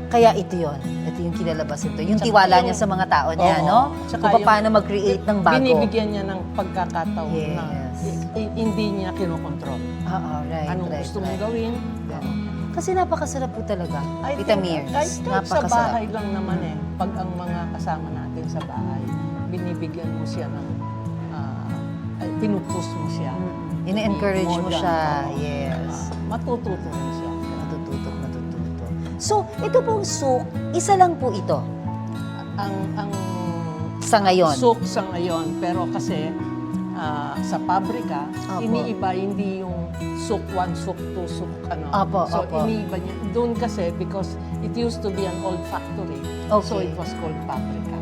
Kaya ito yon. Ito yung kinalabas ito. Yung Tsaka tiwala yung- niya sa mga tao niya, Oo. no? Tsaka Kung yung- paano mag-create ng bago. Binibigyan niya ng pagkakataon na Yes. hindi niya kinokontrol. Right. Anong gusto mong gawin? Kasi napakasarap po talaga. I think, Vitamins. kahit sa Napakasarap. bahay lang naman pag ang mga kasama natin sa bahay, binibigyan mo siya ng, pinupush mo siya. Ini-encourage mo More siya. than, Yes. Matututo rin siya. Matututo. So, ito pong souk, isa lang po ito Ang sa ngayon. souk sa ngayon, pero kasi sa pabrika, Opo. iniiba, hindi yung souk 1, souk 2, souk ano. Opo, So, opo. iniiba niya. Doon kasi, because it used to be an old factory, so Okay. it was called pabrika.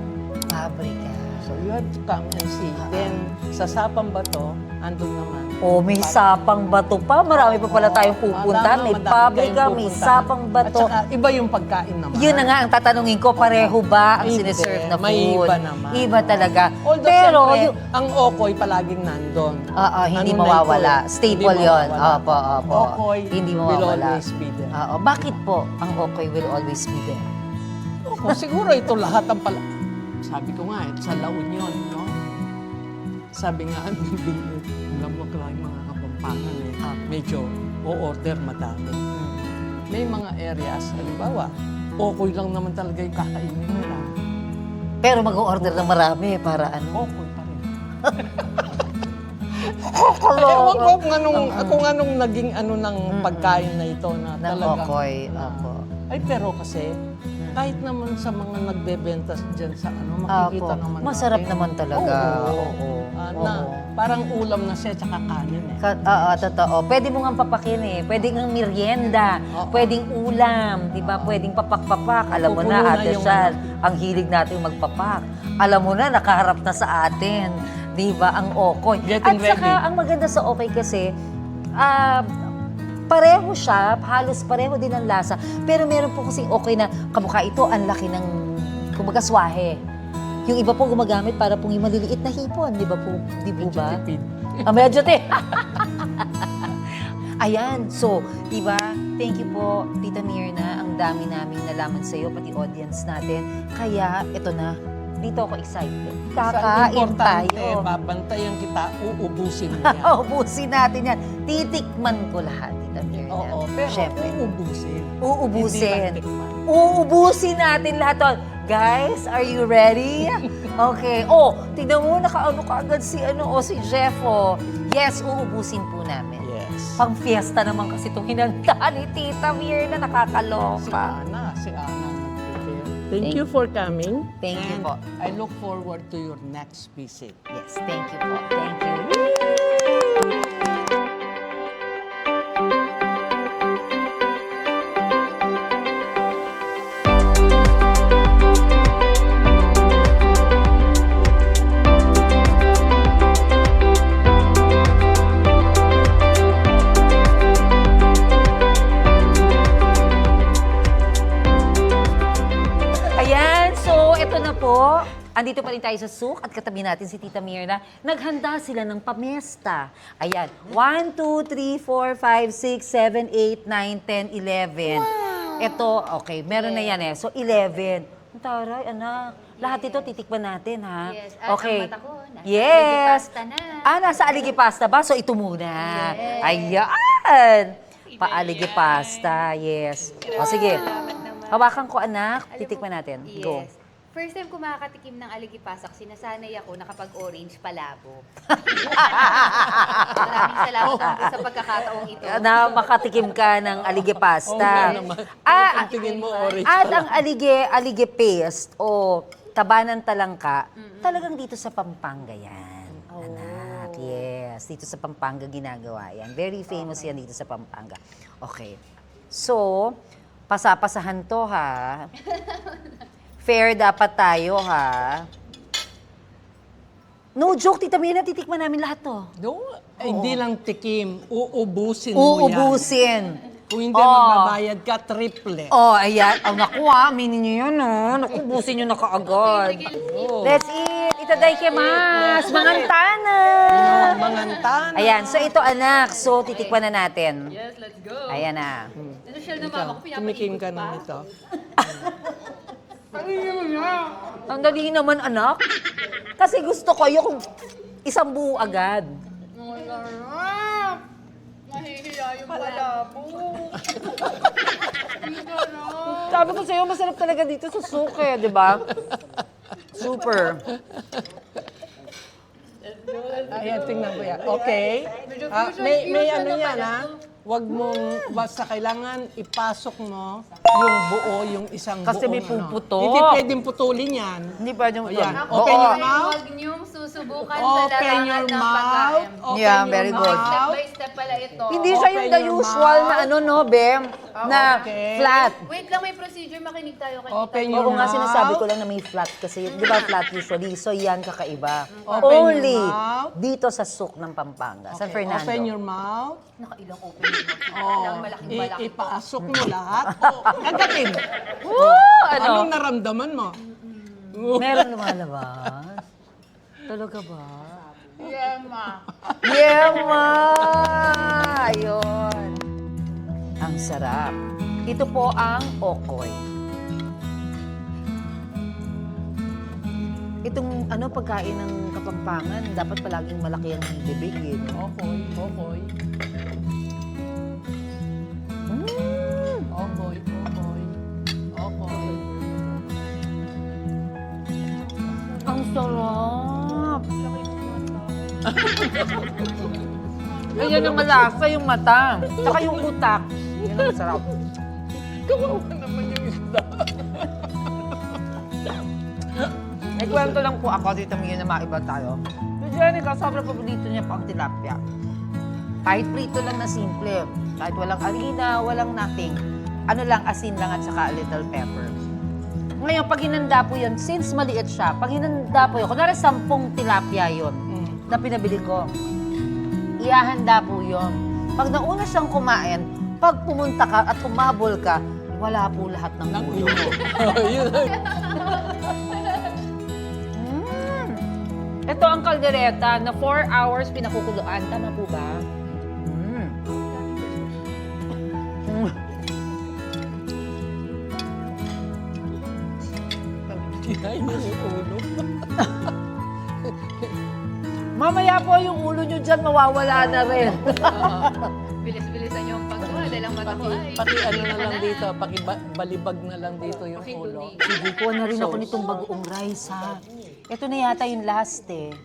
Pabrika. So, you have to come and see. Then, sa Sapang Bato, andun naman. Oh, may sapang bato pa. Marami pa pala tayong pupunta. May Madami pabrika, kayong may pupuntahan. sapang bato. At saka, iba yung pagkain naman. Yun na nga ang tatanungin ko, pareho ba ang Hindi, siniserve na may food? iba naman. Iba talaga. Although, Pero, siyempre, ang okoy palaging nandun. hindi Ano na mawawala. ito? Staple Hindi yun. mawawala. Opo. Okoy Hindi will mawawala. always be there. Bakit po ang okay will always be there? Siguro ito lahat ang pala... Sabi ko nga, sa La Union, no? Sabi nga, alam mo lang yung mga Kapampangan medyo o-order madami. May mga areas, halimbawa, okoy lang naman talaga yung kakainin nila. Pero mag-order ng marami para ano? Okoy pa rin. Ewan ko kung anong naging ng pagkain na ito na Ng talagang... okoy. Opo. Ay, pero kasi, kahit naman sa mga nagbebenta dyan sa makikita Opo. naman Masarap natin. naman talaga. Oo. Na parang ulam na siya, tsaka kanin Totoo. Pwede mo nga papakin Pwede nga merienda. Pwedeng ulam. Di ba? Pwedeng papak-papak. Alam mo Pupuno na, na Ate yung Shal, ang hilig natin magpapak. Alam mo na, nakaharap na sa atin. Di ba? Ang okoy. Getting At saka, ready. ang maganda sa okoy kasi, pareho siya, halos pareho din ang lasa. Pero meron po kasing okay na kamukha ito, ang laki ng, kumbaga, swahe. Yung iba po gumagamit para pong yung maliliit na hipon, di ba po? Di po medyo ba? tipid. Medyo Ayan, so, di ba? Thank you po, Tita Mirna. Ang dami naming nalaman sa iyo, pati audience natin. Kaya, ito na, dito ako excited. Kakain Importante, tayo. babantayan kita, uubusin mo yan. Ubusin natin yan. Titikman ko lahat, Tita Mirna. Oo, pero Siyempre. uubusin. Uubusin. Hindi lang tikman. Uubusin natin lahat to. Guys, are you ready? Okay. Tignan mo, nakaano ka agad si Jeff. Yes, uubusin po namin. Yes. Pang fiesta naman kasi itong hinanda ni Tita Mirna, Si nakakaloka. Ana nag-prepare. Thank you for coming. Thank you And po. I look forward to your next visit. Yes, thank you po. Thank you. Ayan, so ito na po Andito pa rin tayo sa souk at katabi natin si Tita Mirna. Naghanda sila ng pamesta. Ayan, 1, 2, 3, 4, 5, 6, 7, 8, 9, 10, 11. Ito, okay, meron na yan eh. So, 11. Ang taray, anak. Lahat ito titikman natin, ha? Yes. At Okay. ang mata ko, nasa Yes. aligipasta na. Nasa aligipasta ba? So, ito muna. Ayan. Paaligipasta, yes. O, sige. Hawakan ko, anak. Titikman natin. Go. Yes. First time ko makakatikim ng aligipasak, sinasanay ako na kapag orange, palabo. Maraming salamat po sa pagkakataong ito. Na makatikim ka ng aligipasta. Ang tingin mo, orange At ang alige paste o taba ng talangka, talagang dito sa Pampanga yan. Anak, yes. Dito sa Pampanga ginagawa yan. Very famous yan dito sa Pampanga. Okay. So, pasapasahan to, ha? Fair dapat tayo, ha? No joke, Tita Mirna, titikman namin lahat to. No, hindi lang tikim, uubusin mo yan. Uubusin. Kung hindi magbabayad ka, triple. Oh, ayan. Oh, naku ha, aminin niyo yan, oh. Naku, ubusin niyo na kaagad. Let's eat. Itaday ke mas. Mangantana. Mangantana. Ayan, so ito anak. So, titikman na natin. Yes, let's go. Ayan na. Nasyal na mama ko, Tumikim ka na nito. Ang dali naman, anak. Kasi gusto ko yung isang buo agad. Nahihiya yung palabo. Sabi ko sa'yo, masarap talaga dito sa suke, di ba? Super. Ayan, tingnan ko yan. Okay. May ano yan, ha? Huwag mong, basta kailangan ipasok mo yung buo, yung isang Kasi buong may puputok. Hindi pwedeng putulin yan. Hindi pa yung Ayan. Oo. Open your mouth. Huwag niyong susubukan sa Open larangan your ng mouth. pagkain. Open Yeah, your very good. Step mouth. by step pala ito. Hindi siya yung the Open your usual na mouth. ano, no, Bem? Na Okay. flat. Wait lang, may procedure. Makinig tayo kanina. Open your Oo nga, mouth. sinasabi ko lang na may flat kasi, di ba flat usually? So yan kakaiba. Open your Only mouth. dito sa souk ng Pampanga, San Fernando. Open your mouth. Nakailang open yung mouth. Oh, Kailangan malaking-malaki. ipasok mo lahat. Oh, agatin. Ano? Anong naramdaman mo? Meron lumalabas? Talaga ba? Yema. Yema! Ayun. Ang sarap. Ito po ang okoy. Itong ano pagkain ng Kapampangan, dapat palaging malaki ang bibig. Eh. Okoy, okoy. Okoy, okoy. Okoy. Ang sarap! Ayan ang malasa yung mata. Tsaka yung utak. Yan ang sarap. Kawawa naman yung isda. May kwento lang po ako dito ngayon na maiba tayo. Si Jenica, sobrang paborito niya pa ang tilapia. Kahit prito lang na simple. Kahit walang harina, walang nothing. Ano lang, asin lang at saka a little pepper. Ngayon, pag hinanda po yun, since maliit siya, pag hinanda po yun, kunwari 10 tilapia yun na pinabili ko, ihahanda po yun. Pag nauna siyang kumain, pag pumunta ka at humabol ka, wala po lahat ng ulo. Yun. Ito ang kaldereta na 4 hours pinakukuluan. Tama po ba? Kinain mo yung ulo. Mamaya po yung ulo nyo dyan, mawawala na rin. Bilis-bilisan niyo ang pagkuha. Dahil ang mata ko ay... Pati ano na lang dito, balibag na lang dito yung ulo. Sige, kuha na rin ako nitong bagoong rice, ha? Ito na yata yung last, eh.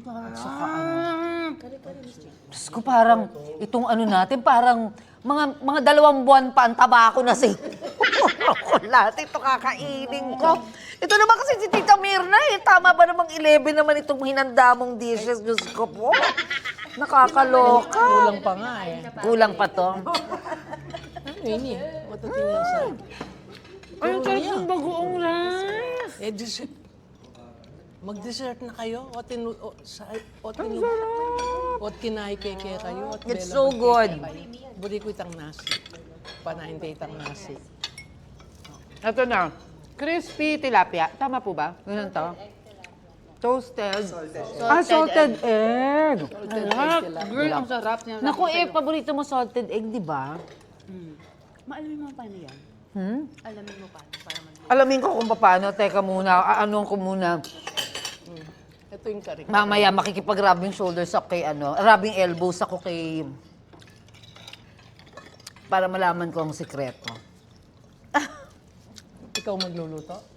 At saka ano. Diyos ko, parang, itong ano natin, parang mga 2 buwan pa ang taba ko na si lahat ito kakainin ko. Ito naman kasi si Tita Mirna, eh. Tama ba namang 11 naman itong hinanda mong dishes? Diyos ko po. Nakakaloka. Kulang pa nga eh. Kulang pa to. Ini, matatingin sa... Ayun, sarap ng bagoong rice. Eh, dessert. Mag-dessert na kayo. Ot kinay keke kayo. It's so good. Budi ko itang nasi. Panahin tayo itang nasi. Ito na. Crispy tilapia. Tama po ba? Ganun to? Toasted. Salted egg. Girl, ang sarap niya. Naku, paborito mo salted egg, di ba? Maalamin mo paano yan? Alamin mo paano para mag- Alamin ko kung paano. Teka muna, aanong ko muna. Ito yung curry. Mamaya makikipag-rubbing shoulders ako kay rubbing elbows ako kay... Para malaman ko ang sikreto. Ikaw magluluto?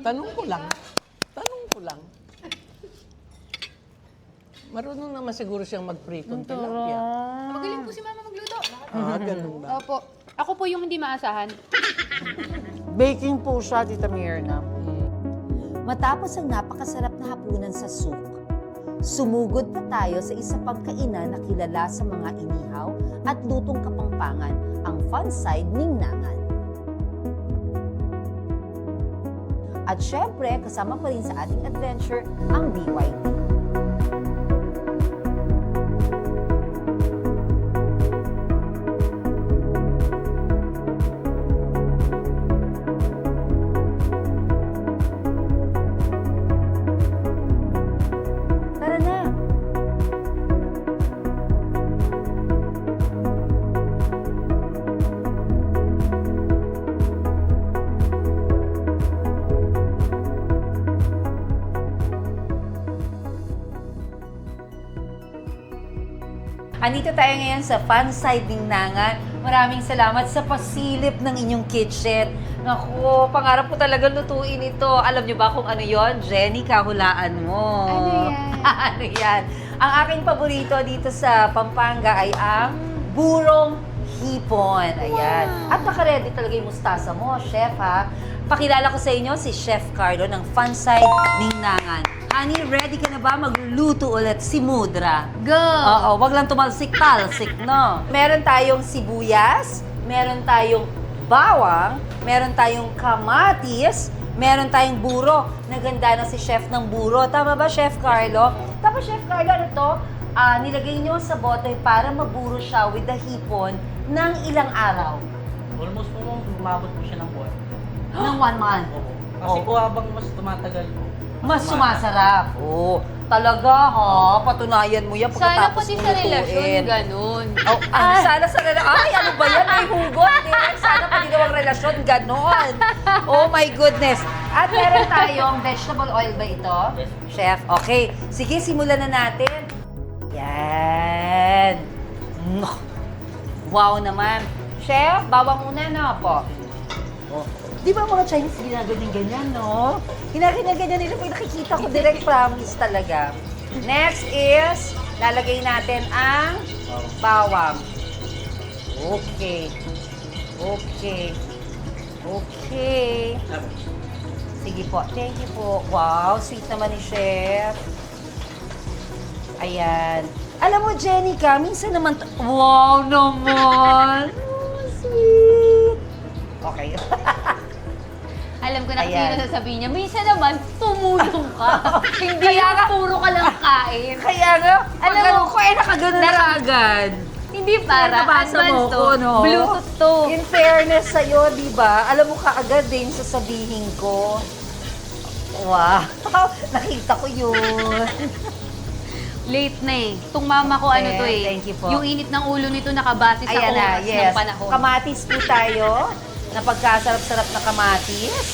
Tanong ko lang. Marunong naman siguro siyang mag-pritong tilapia. Magaling po si Mama magluto. Ganun ba? Opo. Ako po yung hindi maasahan. Baking po siya, Tita Myrna. Matapos ang napakasarap na hapunan sa souk, sumugod pa tayo sa isa pang kainan na kilala sa mga inihaw at lutong kapampangan, ang Funside Ningnangan. At syempre, kasama pa rin sa ating adventure ang BYD. Tara na! Andito tayo ngayon sa Funside Ningnangan. Maraming salamat sa pasilip ng inyong kitchen. Naku, pangarap ko talaga lutuin ito. Alam niyo ba kung ano yon? Jenny, kahulaan mo. Ano yan? Ano yan? Ang aking paborito dito sa Pampanga ay ang burong hipon. Ayan. At naka-ready talaga yung mustasa mo, chef ha. Pakilala ko sa inyo si Chef Carlo ng Funside Ningnangan. Honey, ready ka na ba magluto ulit si Mudra? Go! Oo, wag lang tumalsik-talsik, no? Meron tayong sibuyas, meron tayong bawang, meron tayong kamatis, meron tayong buro. Naganda na si Chef ng buro. Tama ba, Chef Carlo? Tapos, Chef Carlo, ano to? Nilagay nyo sa bote para maburo siya with the hipon ng ilang araw. Almost po umabot po siya ng buwan. Ng 1 month. Kasi po habang mas tumatagal po, Mas sumasarap. Oo. Talaga, ha? Patunayan mo yan Sana pagkatapos pati mo sa relasyon, lutuin. ganun. Oh, sana sa relasyon. Ay, ano ba yan? May hugot. Direk, sana pati daw ang relasyon. Ganon. Oh my goodness. At meron tayong vegetable oil ba ito? Yes. Chef, okay. Sige, simulan na natin. Yan. Wow naman. Chef, bawang muna na po. Oh. Di ba mga Chinese ginaganyan-ganyan, no? Ginaganyan nila pag nakikita ko, direct promise talaga. Next is, lalagay natin ang bawang. Okay. Okay. Okay. Sige po. Thank you po. Wow, sweet naman ni Chef. Ayan. Alam mo, Jenica, minsan naman... Wow naman! Oh, sweet! Okay. Alam ko na kasi Ayan. yung sasabihin niya, minsan naman, tumulong ka. Hindi yan, puro ka lang kain. Kaya nga, Alam alam mo, ko, nakagano na agad. Hindi para, Nabasa mo advance to. ko, no? Bluetooth to. In fairness sa'yo, di ba? Alam mo kaagad din sasabihin ko. Wow! Nakita ko yun. Late na eh. Itong mama ko, ano to eh. Thank you po. Yung init ng ulo nito nakabase sa Ayan na, oras yes. ng panahon. Kamatis po tayo. Napagkasarap-sarap na kamatis.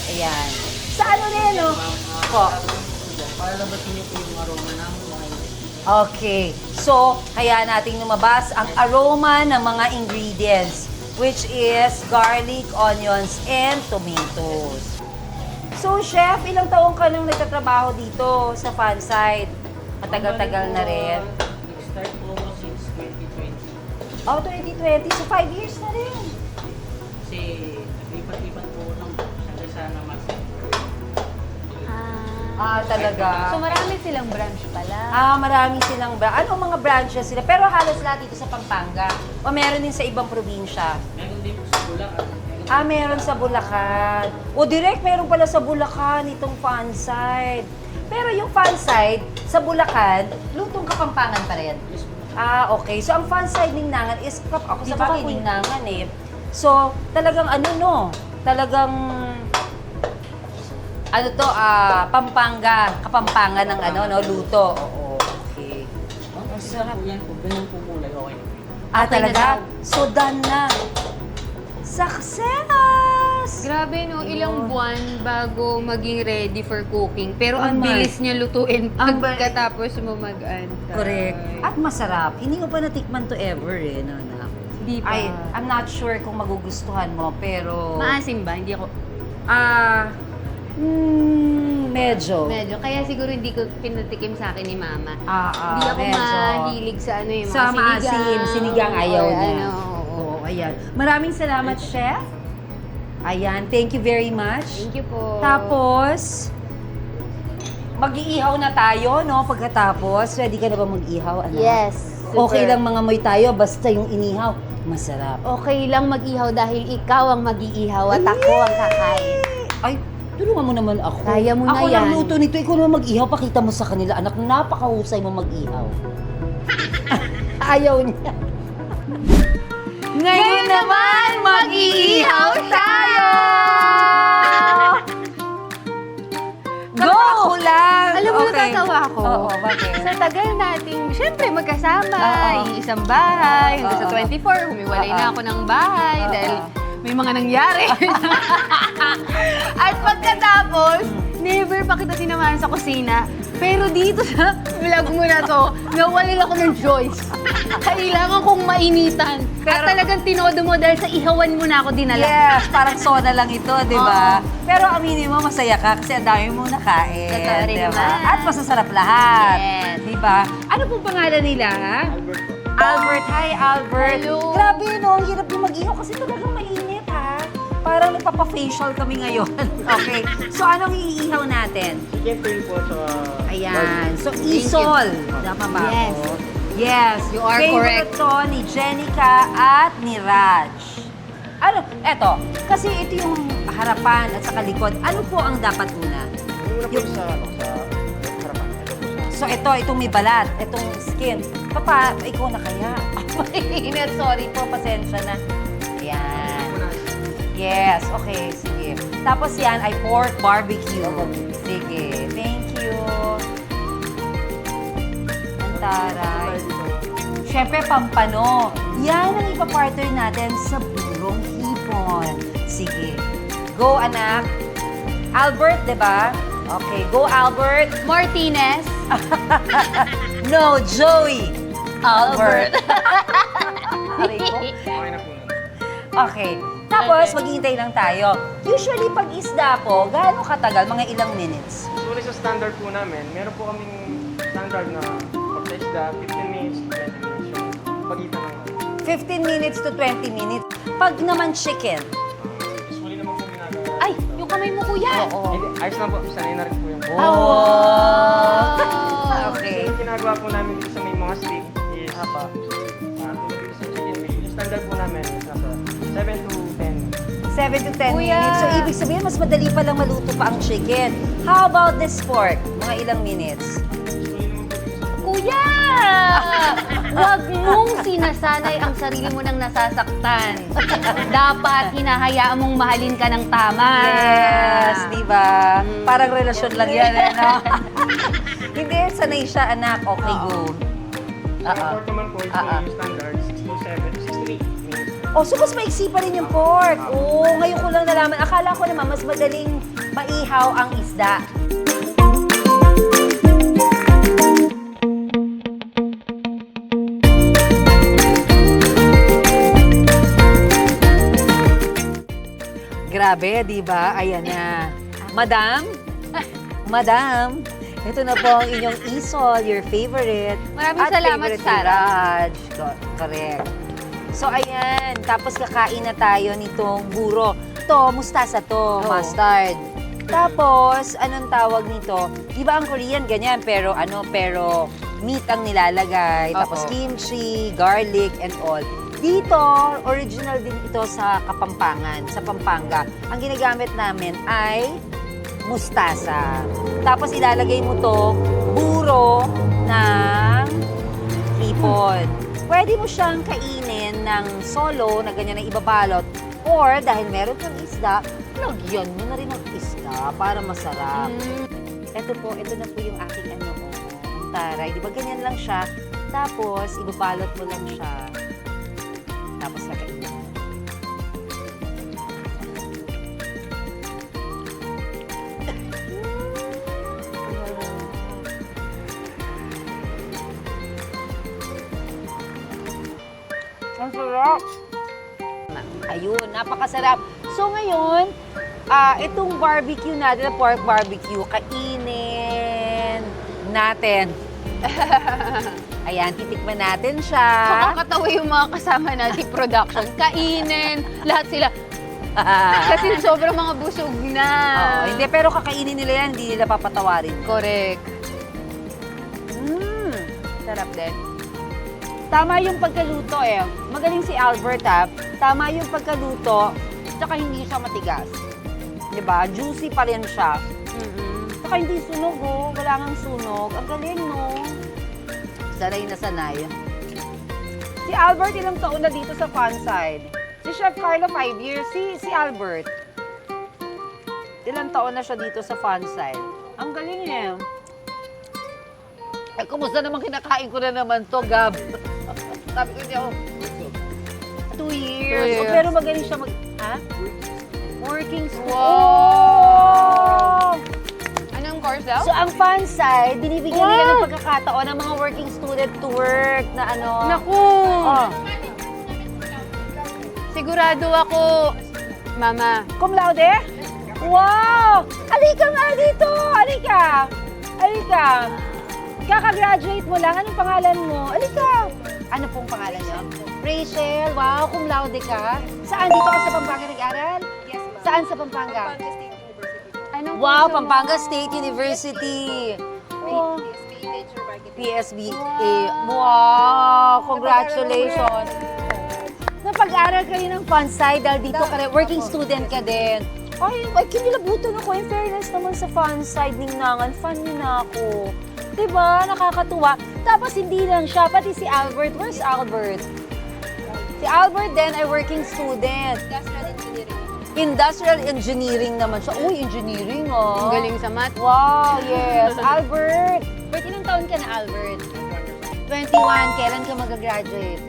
Ayan. Sa ano rin, no? Po. para labasin niyo po yung aroma ng mga Okay. So, kaya nating lumabas ang aroma ng mga ingredients, which is garlic, onions, and tomatoes. So, Chef, ilang taong ka nang nagtatrabaho dito sa Funside? Matagal-tagal na rin. Nag-start po ako since 2020. Oh, 2020. So, 5 years na rin. Kasi lipat-lipat po ng Sangresana Master. Ah, talaga? So marami silang branch pala. Ah, marami silang Ano mga branches sila? Pero halos lahat dito sa Pampanga. O meron din sa ibang probinsya? Meron din po sa Bulacan. Ah, meron sa Bulacan. O direct, meron pala sa Bulacan itong Funside. Pero yung Funside sa Bulacan, lutong Kapampangan pa rin. Ah, okay. So ang Funside Ningnangan is, ako sa bagay Ningnangan eh. So talagang talagang Ano to, Pampanga. Kapampangan ng ano, no, luto. Oo, okay. Ang sarap yan po, ganyan po kulay, okay. Talaga? So, done na. Success! Grabe, no? Ilang buwan bago maging ready for cooking. Pero ang Tama. bilis niya lutuin Ang ba- pagkatapos mo mag-antay. Correct. At masarap. Hindi ko pa natikman to ever eh, no, na. Di pa. I'm not sure kung magugustuhan mo, pero... Maasim ba? Hindi ako... Medyo. Medyo. Kaya siguro hindi ko pinatikim sa akin ni Mama. Hindi ako medyo. mahilig sa ano yung Sa mga maasim, sinigang ayaw or niya. Ano, Oo, ayan. Maraming salamat, Chef. Ayan, thank you very much. Thank you po. Tapos, mag-iihaw na tayo, no? Pagkatapos, ready ka na ba mag-ihaw? Anak? Yes. Okay lang mga moy tayo, basta yung inihaw, masarap. Okay lang mag-ihaw dahil ikaw ang mag-iihaw at ako ang kakain. Ay, tulungan mo naman ako. Kaya mo na ako yan. lang luto nito, ikaw naman mag-ihaw, pakita mo sa kanila. Anak, napakahusay mo mag-ihaw. Ayaw niya. Ngayon naman, mag-iihaw tayo! Go! Ako lang! Alam mo, Okay. natatawa ako. Oo, bakit? Sa tagal nating, syempre, magkasama, isang bahay, hanggang sa 24, humiwalay na ako ng bahay dahil may mga nangyari. At pagkatapos, never pa kita sinamahan sa kusina. Pero dito sa vlog mo na to, nawalan ako ng choice. Kailangan kong mainitan. At talagang tinodo mo dahil sa ihawan mo na ako dinala. Yes, parang soda lang ito, di ba? Pero aminin mo, masaya ka kasi ang dami mo nakain. Totoo rin di ba? naman. At masasarap lahat. Yes. Di ba? Ano pong pangalan nila? Albert. Hi, Albert. Hello. Grabe, no? Ang hirap yung mag-ihaw kasi talagang mainit, ha? Parang nagpapa-facial kami ngayon. Okay. So, anong iihaw natin? Chicken tail po sa... Ayan. So, isol. Tama ba Yes. ako? Yes. You are Favorite to ni Jenica at ni Raj. Ano? Eto. Kasi ito yung harapan at saka likod. Ano po ang dapat una? Yung sa harapan. So, itong may balat. Itong skin. Papa, ikaw na kaya? Mainit. Sorry po. Pasensya na. Ayan. Yes. Okay. Sige. Tapos yan ay pork barbecue. Sige. Thank you. Ang taray. Siyempre, pampano. Yan ang ipapartner natin sa burong hipon. Sige. Go, anak. Albert, di ba? Okay. Go, Albert. Martinez. No, Joey. Albert. Aray ko. Okay na po nun. Okay. Tapos, maghihintay lang tayo. Usually, pag isda po, gaano katagal? Mga ilang minutes? Sulit sa standard po namin, meron po kaming standard na pag sa isda, 15 minutes to 20 minutes yung pagitan ng 15 minutes to 20 minutes. Pag naman chicken. usually naman po ginagawa. Ay, yung kamay mo, kuya. Oo. Hindi, ayos lang po, sanay na rin po yung Oh. Okay. Yung ginagawa po namin dito sa may mga steak is, tulad sa chicken meat, yung standard po namin is nasa 7 to 10. 7 to 10 Kuya. minutes. So, ibig sabihin, mas madali palang maluto pa ang chicken. How about this pork? Mga ilang minutes? Kuya! Huwag mong sinasanay ang sarili mo nang nasasaktan. Dapat hinahayaan mong mahalin ka ng tama. Yes, di ba? Parang relasyon lang yan, eh, no? Hindi, sanay siya, anak. Okay, go. Yung pork naman po, yung standard, 6 to 8 minutes. Oh, so mas maiksi pa rin yung pork. Oh, ngayon ko lang nalaman. Akala ko naman mas madaling maihaw ang isda. Grabe, di ba? Ayan na. Madam? Madam? Ito na po ang inyong isol, your favorite. Maraming at salamat, favorite ni Sarah. Raj. Correct. So, ayan. Tapos kakain na tayo nitong buro. Ito, mustasa to, mustard. Tapos, anong tawag nito? Di ba ang Korean ganyan, pero meat ang nilalagay. Tapos kimchi, garlic, and all. Dito, original din ito sa Kapampangan, sa Pampanga. Ang ginagamit namin ay mustasa. Tapos ilalagay mo to buro ng hipon. Pwede mo siyang kainin ng solo na ganyan na ibabalot Or dahil meron kang isda, lagyan mo na rin ng isda para masarap. Ito na po yung aking taray. Di ba ganyan lang siya? Tapos, ibabalot mo lang siya. Tapos, kakainin mo. Ang sarap! Ayun, napakasarap. So ngayon, itong barbecue natin, pork barbecue, kainin natin. Ayan, titikman natin siya. Nakakatawa yung mga kasama natin production. Kainin, lahat sila. Kasi sobrang mga busog na. Oo, hindi, pero kakainin nila yan, hindi nila papatawarin. Correct. Sarap din. Tama yung pagkaluto eh. Magaling si Albert ha. Tama yung pagkaluto, tsaka hindi siya matigas. Diba? Juicy pa rin siya. Tsaka hindi sunog oh. Wala ngang sunog. Ang galing no. Sanay na sanay. Si Albert ilang taon na dito sa Fanside. Si Chef Carlo 5 years. Si Albert. Ilang taon na siya dito sa Fanside. Ang galing eh. Ay, kumusta naman kinakain ko na naman to, Gab? Sabi ko niya, 2 years. So, pero magaling siya ha? Working student. Wow! Anong course daw? So, ang Fanside, binibigyan nila ng pagkakataon ng mga working student to work na ano. Naku! Sigurado ako, Mama. Cum laude? Wow! Halika nga dito! Halika! Kaka-graduate mo lang. Anong pangalan mo? Halika! Ano pong pangalan niyo? Rachel. Wow, cum laude ka. Saan? Dito ka sa Pampanga nag-aral? Yes, ma'am. Saan sa Pampanga? Pampanga State University. Anong Wow, kurso mo? Pampanga State University. Oh. PSBA. Wow, congratulations. Napag-aral kayo ng Fanside dahil dito ka rin, working student ka din. Ay, kinilabutan ako. In fairness naman sa Fanside, Ningnangan, fan niyo na ako. Diba? Nakakatuwa. Tapos hindi lang siya, pati si Albert. Where's Albert? Si Albert din ay working student. Industrial engineering naman siya. Uy, engineering oh. Ang galing sa math. Wow, yes. Albert. Wait, ilang taon ka na, Albert? 21. Kailan ka mag-graduate?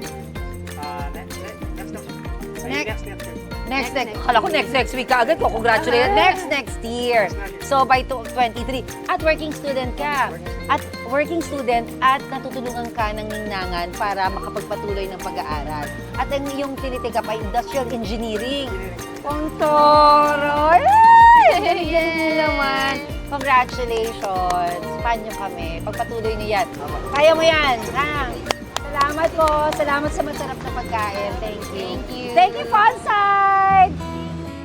Next. Akala ko next week ka agad ko. Congratulations. Next year. So, by 23. At working student ka. At working student at natutulungan ka ng Ningnangan para makapagpatuloy ng pag-aaral. At ang iyong tinitika pa, industrial engineering. Ang toro! Galing naman. Congratulations. Fan nyo kami. Pagpatuloy niyo yan. Kaya mo yan. Ha? Salamat po. Salamat sa masarap na pagkain. Thank you. Thank you, Fanside!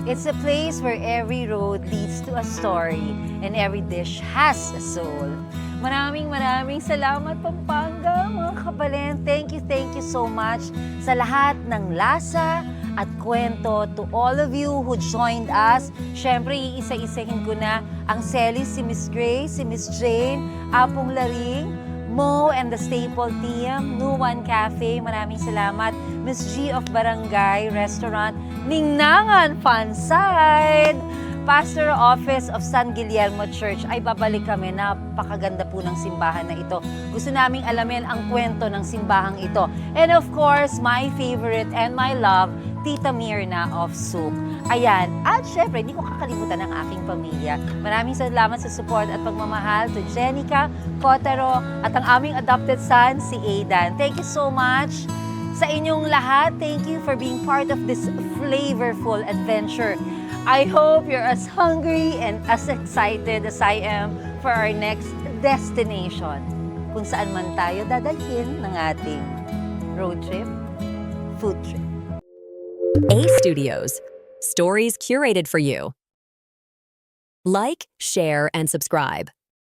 It's a place where every road leads to a story and every dish has a soul. Maraming salamat, Pampanga, mga kabalen. Thank you so much sa lahat ng lasa at kwento to all of you who joined us. Siyempre, iisa-isahin ko na ang Celis, si Miss Grace, si Miss Jane, Apong Laring, Mo and the Staple Team, Nuwan Cafe, maraming salamat. Miss G of Barangay Restaurant, Ningnangan Fanside, Pastor Office of San Guillermo Church. Ay, babalik kami. Napakaganda po ng simbahan na ito. Gusto naming alamin ang kwento ng simbahang ito. And of course, my favorite and my love, Tita Mirna of Soup. Ayan. At syempre, hindi ko kakalimutan ang aking pamilya. Maraming salamat sa support at pagmamahal to Jenica, Kotaro, at ang aming adopted son, si Aidan. Thank you so much sa inyong lahat. Thank you for being part of this flavorful adventure. I hope you're as hungry and as excited as I am for our next destination. Kung saan man tayo dadalhin ng ating road trip, food trip. A Studios. Stories curated for you. Like, share, and subscribe.